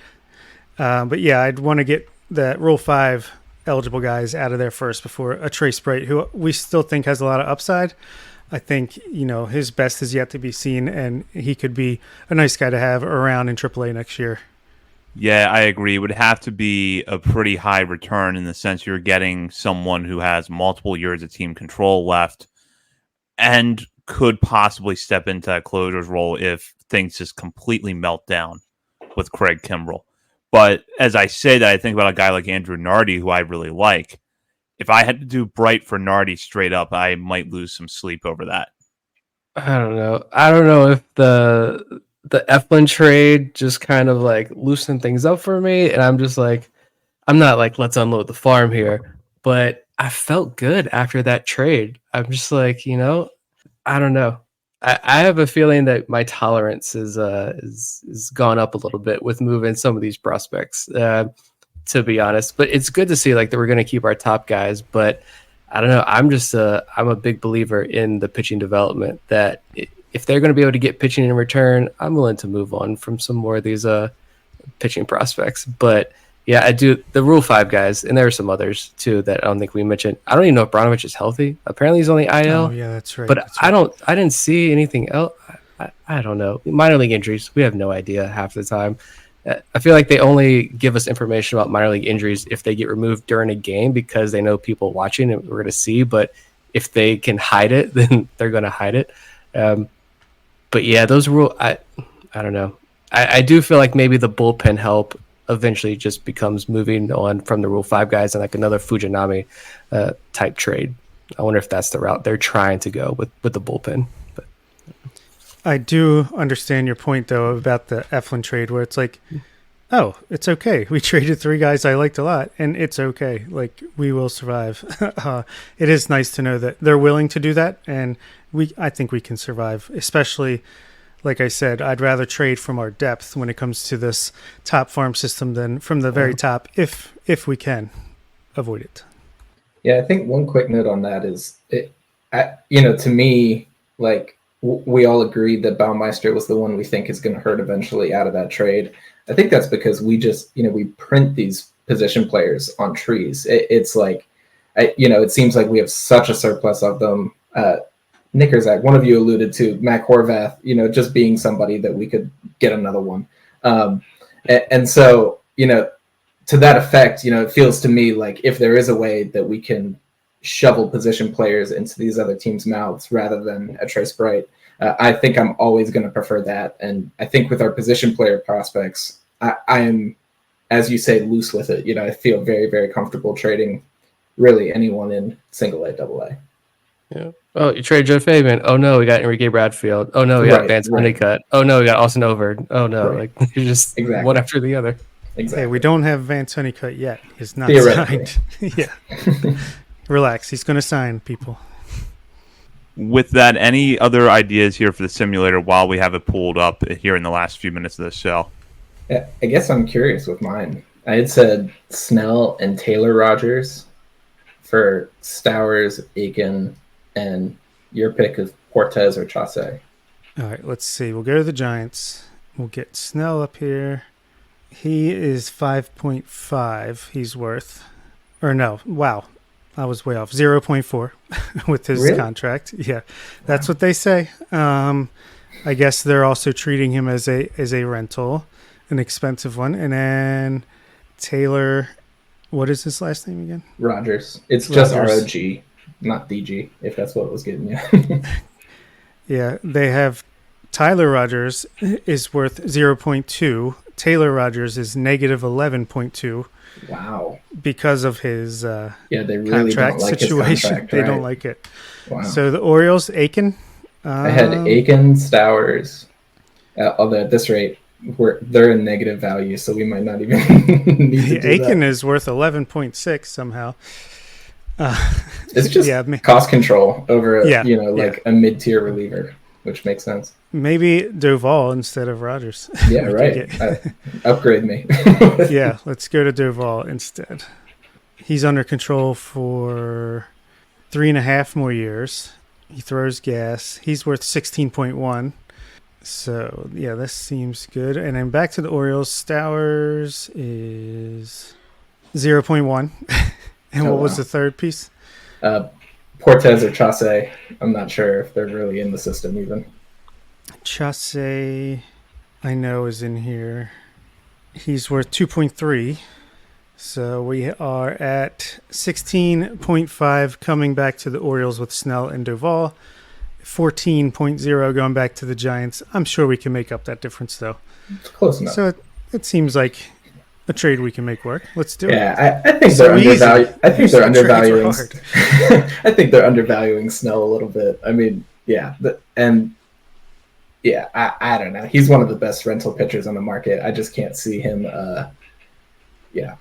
But I'd want to get the Rule 5 eligible guys out of there first before a Trey Sprite, who we still think has a lot of upside. I think, his best is yet to be seen, and he could be a nice guy to have around in AAA next year. Yeah, I agree. It would have to be a pretty high return in the sense you're getting someone who has multiple years of team control left and could possibly step into that closer's role if things just completely melt down with Craig Kimbrell. But as I say that, I think about a guy like Andrew Nardi, who I really like. If I had to do Bright for Nardi straight up, I might lose some sleep over that. I don't know. I don't know if the Eflin trade just kind of like loosened things up for me, and I'm just like, I'm not like, let's unload the farm here, but I felt good after that trade. I'm just like, I don't know. I have a feeling that my tolerance is gone up a little bit with moving some of these prospects, to be honest. But it's good to see like that we're going to keep our top guys. But I don't know. I'm a big believer in the pitching development. That if they're going to be able to get pitching in return, I'm willing to move on from some more of these pitching prospects. But I do the Rule 5 guys, and there are some others too that I don't think we mentioned. I don't even know if Branovich is healthy. Apparently, he's only IL. Oh yeah, that's right. But that's right. I didn't see anything else. I don't know. Minor league injuries, we have no idea half the time. I feel like they only give us information about minor league injuries if they get removed during a game because they know people watching and we're going to see. But if they can hide it, then they're going to hide it. But those rule, I don't know. I do feel like maybe the bullpen help eventually just becomes moving on from the Rule 5 guys and like another Fujinami type trade. I wonder if that's the route they're trying to go with the bullpen. But I do understand your point, though, about the Eflin trade where it's like, oh, it's okay. We traded 3 guys I liked a lot, and it's okay. Like, we will survive. It is nice to know that they're willing to do that, and I think we can survive, especially – like I said, I'd rather trade from our depth when it comes to this top farm system than from the very top, if we can avoid it. Yeah, I think one quick note on that is, to me, like we all agreed that Baumeister was the one we think is going to hurt eventually out of that trade. I think that's because we just, we print these position players on trees. It's like, it seems like we have such a surplus of them. Nick or Zach, one of you alluded to Mac Horvath, just being somebody that we could get another one. And so, to that effect, it feels to me like if there is a way that we can shovel position players into these other teams' mouths rather than a Trace Bright, I think I'm always going to prefer that. And I think with our position player prospects, I am, as you say, loose with it. I feel very, very comfortable trading really anyone in single A, double A. Yeah. Oh, you trade Joe Fabian. Oh no, we got Enrique Bradfield. Oh no, we got Vance Honeycutt. Oh no, we got Austin Overd. Oh no, like you're just one after the other. Exactly. Hey, we don't have Vance Honeycutt yet. He's not signed. Yeah. Relax. He's going to sign, people. With that, any other ideas here for the simulator while we have it pulled up here in the last few minutes of the show? Yeah, I guess I'm curious with mine. I had said Snell and Taylor Rogers for Stowers, Aiken, and your pick of Cortez or Chausse. All right, let's see. We'll go to the Giants. We'll get Snell up here. He is 5.5 he's worth. Or no, wow. I was way off. 0.4 with his contract. Yeah, that's what they say. I guess they're also treating him as a rental, an expensive one. And then Taylor, what is his last name again? Rogers. It's just ROG, not DG, if that's what was getting you. Yeah, they have Tyler Rogers is worth 0.2. Taylor Rogers is negative 11.2. Wow. Because of his they really contract don't like situation. his contract, They right? don't like it. Wow. So the Orioles, Aiken. I had Aiken, Stowers. Although at this rate, they're in negative value, so we might not even need to do Aiken that. is worth 11.6 somehow. It's just cost control over a mid-tier reliever, which makes sense. Maybe Duval instead of Rogers. Yeah, right. Upgrade me. Yeah, let's go to Duval instead. He's under control for 3.5 more years. He throws gas. He's worth 16.1. So, yeah, this seems good. And then back to the Orioles. Stowers is 0.1. And what was the third piece? Portes or Chase. I'm not sure if they're really in the system even. Chase, I know, is in here. He's worth 2.3. So we are at 16.5 coming back to the Orioles with Snell and Duval. 14.0 going back to the Giants. I'm sure we can make up that difference, though. It's close enough. So it seems like a trade we can make work. Let's do it. Yeah, I think they're undervaluing. I think they're undervaluing. I think they're undervaluing Snell a little bit. I mean, I don't know. He's one of the best rental pitchers on the market. I just can't see him.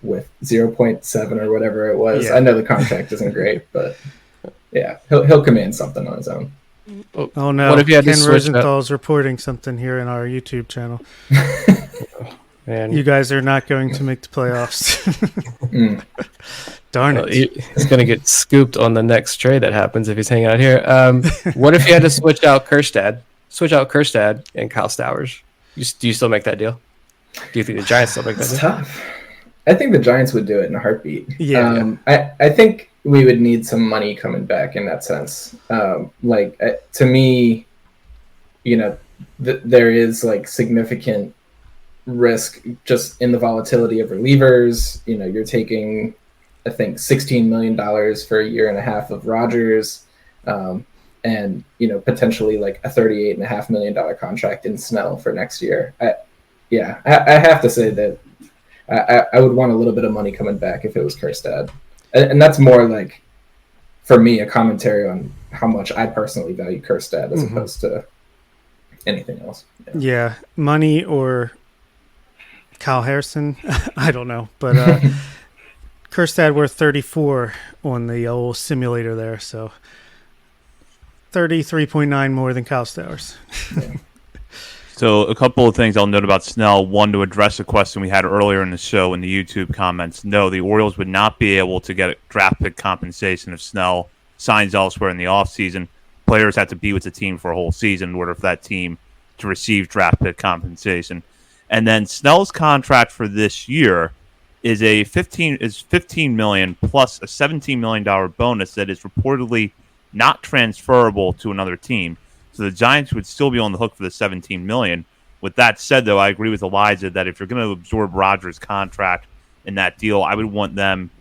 With 0.7 or whatever it was. Yeah. I know the contract isn't great, but he'll command something on his own. Oh no! What if you had Ken to switch Rosenthal's reporting something here in our YouTube channel. Man. You guys are not going to make the playoffs. Darn it! He's going to get scooped on the next trade that happens if he's hanging out here. What if you had to switch out Kjerstad and Kyle Stowers? Do you still make that deal? Do you think the Giants still make that deal? It's tough. I think the Giants would do it in a heartbeat. Yeah. I think we would need some money coming back in that sense. To me, there is significant risk just in the volatility of relievers. You're taking, I think, $16 million for a year and a half of Rogers, and potentially a $38.5 million contract in Snell for next year. I have to say that I would want a little bit of money coming back if it was Kjerstad. And that's more for me, a commentary on how much I personally value Kjerstad as opposed to anything else. Yeah, money or Kyle Harrison, I don't know. But Kjerstad worth 34 on the old simulator there, so 33.9 more than Kyle Stowers. Yeah. So a couple of things I'll note about Snell. One, to address a question we had earlier in the show in the YouTube comments. No, the Orioles would not be able to get draft pick compensation if Snell signs elsewhere in the offseason. Players have to be with the team for a whole season in order for that team to receive draft pick compensation. And then Snell's contract for this year is $15 million plus a $17 million bonus that is reportedly not transferable to another team. So the Giants would still be on the hook for the $17 million. With that said, though, I agree with Elijah that if you're going to absorb Rogers' contract in that deal, I would want them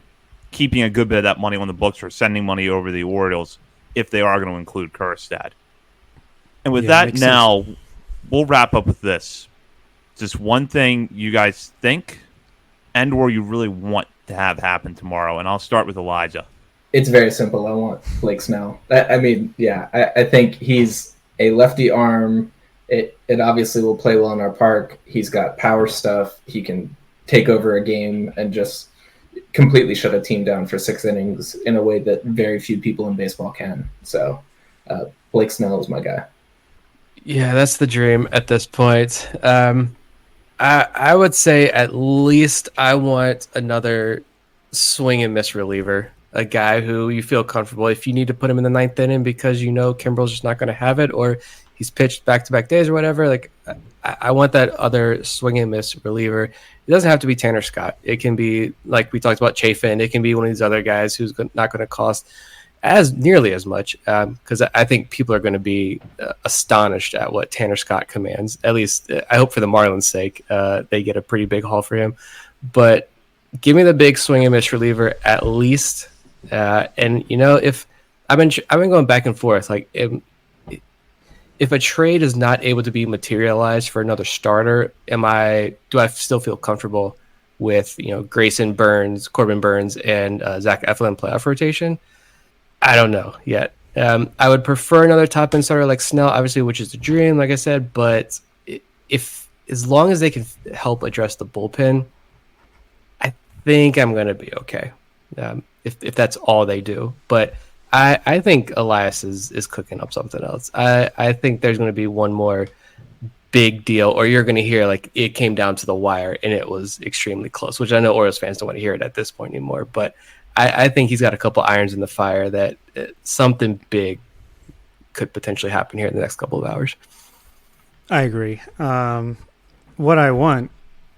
keeping a good bit of that money on the books or sending money over to the Orioles if they are going to include Kjerstad. And with that now, we'll wrap up with this. Just one thing you guys think and or you really want to have happen tomorrow, and I'll start with Elijah. It's very simple. I want Blake Snell. I think he's a lefty arm. It obviously will play well in our park. He's got power stuff. He can take over a game and just completely shut a team down for 6 innings in a way that very few people in baseball can. So Blake Snell is my guy. Yeah, that's the dream at this point. I would say at least I want another swing and miss reliever. A guy who you feel comfortable if you need to put him in the 9th inning because Kimbrel's just not going to have it, or he's pitched back-to-back days or whatever. I want that other swing and miss reliever. It doesn't have to be Tanner Scott. It can be, like we talked about, Chafin. It can be one of these other guys who's not going to cost as nearly as much, because I think people are going to be astonished at what Tanner Scott commands. At least I hope for the Marlins' sake they get a pretty big haul for him. But give me the big swing and miss reliever at least. And if I've been going back and forth, if if a trade is not able to be materialized for another starter, do I still feel comfortable with Grayson Burns, Corbin Burns, and Zach Eflin playoff rotation? I don't know yet. I would prefer another top end starter like Snell, obviously, which is the dream, like I said. But as long as they can help address the bullpen, I think I'm going to be okay. If that's all they do, but I think Elias is cooking up something else. I think there's going to be one more big deal, or you're going to hear like it came down to the wire and it was extremely close, which I know Orioles fans don't want to hear it at this point anymore. But I think he's got a couple irons in the fire that something big could potentially happen here in the next couple of hours. I agree. What I want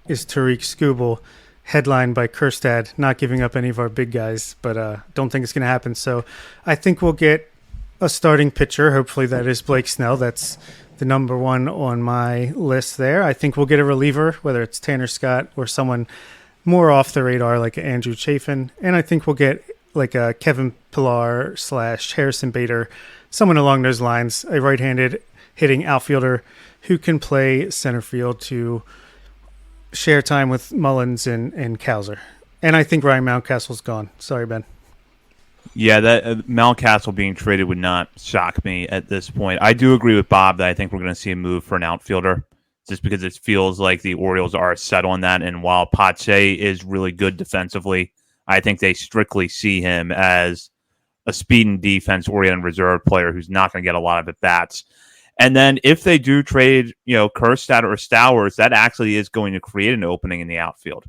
is Tariq Skubal, headlined by Kjerstad, not giving up any of our big guys, but don't think it's going to happen. So I think we'll get a starting pitcher. Hopefully that is Blake Snell. That's the number one on my list there. I think we'll get a reliever, whether it's Tanner Scott or someone more off the radar like Andrew Chafin. And I think we'll get like a Kevin Pillar / Harrison Bader, someone along those lines, a right-handed hitting outfielder who can play center field to share time with Mullins and Kowser. And I think Ryan Mountcastle's gone. Sorry, Ben. Yeah, that Mountcastle being traded would not shock me at this point. I do agree with Bob that I think we're going to see a move for an outfielder just because it feels like the Orioles are set on that. And while Pache is really good defensively, I think they strictly see him as a speed and defense-oriented reserve player who's not going to get a lot of at-bats. And then if they do trade, Kjerstad or Stowers, that actually is going to create an opening in the outfield.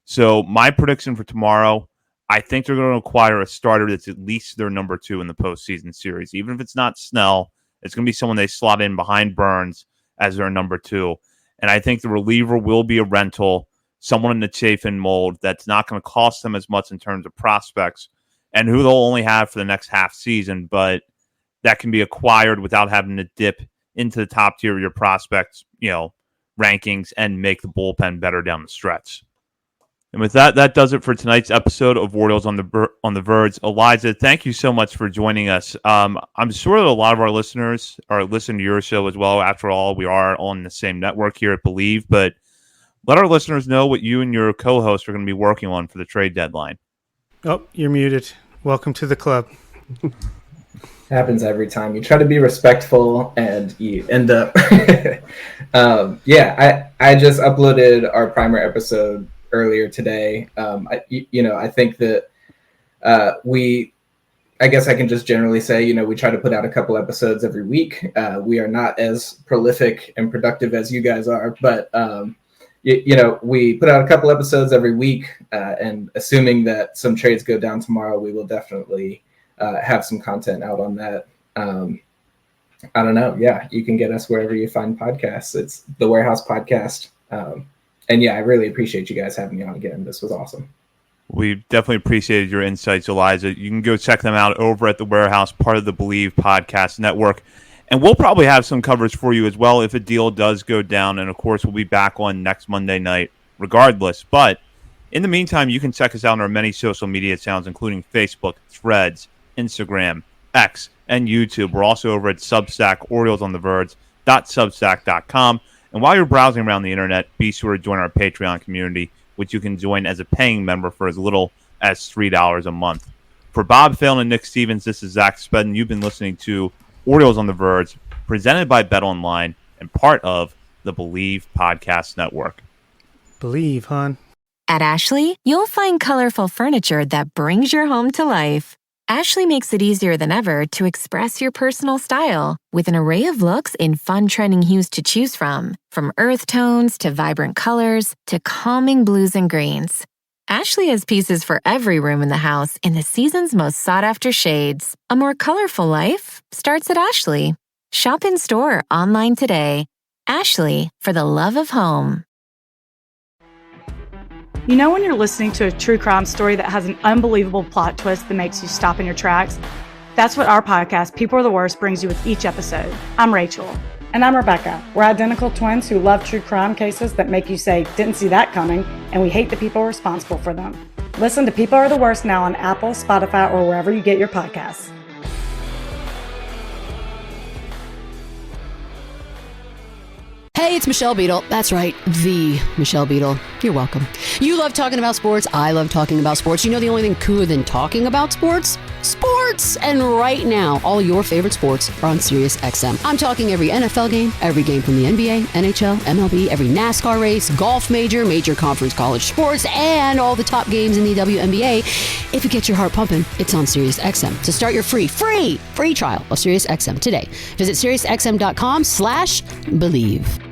So my prediction for tomorrow, I think they're going to acquire a starter that's at least their number 2 in the postseason series. Even if it's not Snell, it's going to be someone they slot in behind Burns as their number 2. And I think the reliever will be a rental, someone in the Chafin mold that's not going to cost them as much in terms of prospects and who they'll only have for the next half season, but that can be acquired without having to dip into the top tier of your prospects, rankings and make the bullpen better down the stretch. And with that, that does it for tonight's episode of Orioles on the Verge. Eliza, thank you so much for joining us. I'm sure that a lot of our listeners are listening to your show as well. After all, we are on the same network here at Bleav, but let our listeners know what you and your co-host are going to be working on for the trade deadline. Oh, you're muted. Welcome to the club. Happens every time. You try to be respectful and you end up I just uploaded our primer episode earlier today. I think that I guess I can just generally say, we try to put out a couple episodes every week. We are not as prolific and productive as you guys are, but we put out a couple episodes every week, and assuming that some trades go down tomorrow, we will definitely have some content out on that. I don't know. Yeah, you can get us wherever you find podcasts. It's the Warehouse Podcast. And yeah, I really appreciate you guys having me on again. This was awesome. We definitely appreciated your insights, Eliza. You can go check them out over at the Warehouse, part of the Bleav Podcast Network. And we'll probably have some coverage for you as well if a deal does go down. And, of course, we'll be back on next Monday night regardless. But in the meantime, you can check us out on our many social media channels, including Facebook, Threads, Instagram, X, and YouTube. We're also over at Substack, OriolesOnTheVerge.substack.com. And while you're browsing around the internet, be sure to join our Patreon community, which you can join as a paying member for as little as $3 a month. For Bob Phelan and Nick Stevens, this is Zach Eflin. You've been listening to Orioles on the Verge, presented by BetOnline and part of the Bleav Podcast Network. Bleav, hon. At Ashley, you'll find colorful furniture that brings your home to life. Ashley makes it easier than ever to express your personal style with an array of looks in fun trending hues to choose from earth tones to vibrant colors to calming blues and greens. Ashley has pieces for every room in the house in the season's most sought-after shades. A more colorful life starts at Ashley. Shop in store, online today. Ashley, for the love of home. You know when you're listening to a true crime story that has an unbelievable plot twist that makes you stop in your tracks? That's what our podcast, People Are the Worst, brings you with each episode. I'm Rachel. And I'm Rebecca. We're identical twins who love true crime cases that make you say, didn't see that coming, and we hate the people responsible for them. Listen to People Are the Worst now on Apple, Spotify, or wherever you get your podcasts. Hey, it's Michelle Beadle. That's right, the Michelle Beadle. You're welcome. You love talking about sports. I love talking about sports. You know the only thing cooler than talking about sports? Sports! And right now, all your favorite sports are on Sirius XM. I'm talking every NFL game, every game from the NBA, NHL, MLB, every NASCAR race, golf major conference college sports, and all the top games in the WNBA. If it gets your heart pumping, it's on Sirius XM. To start your free trial of Sirius XM today, visit SiriusXM.com/Bleav.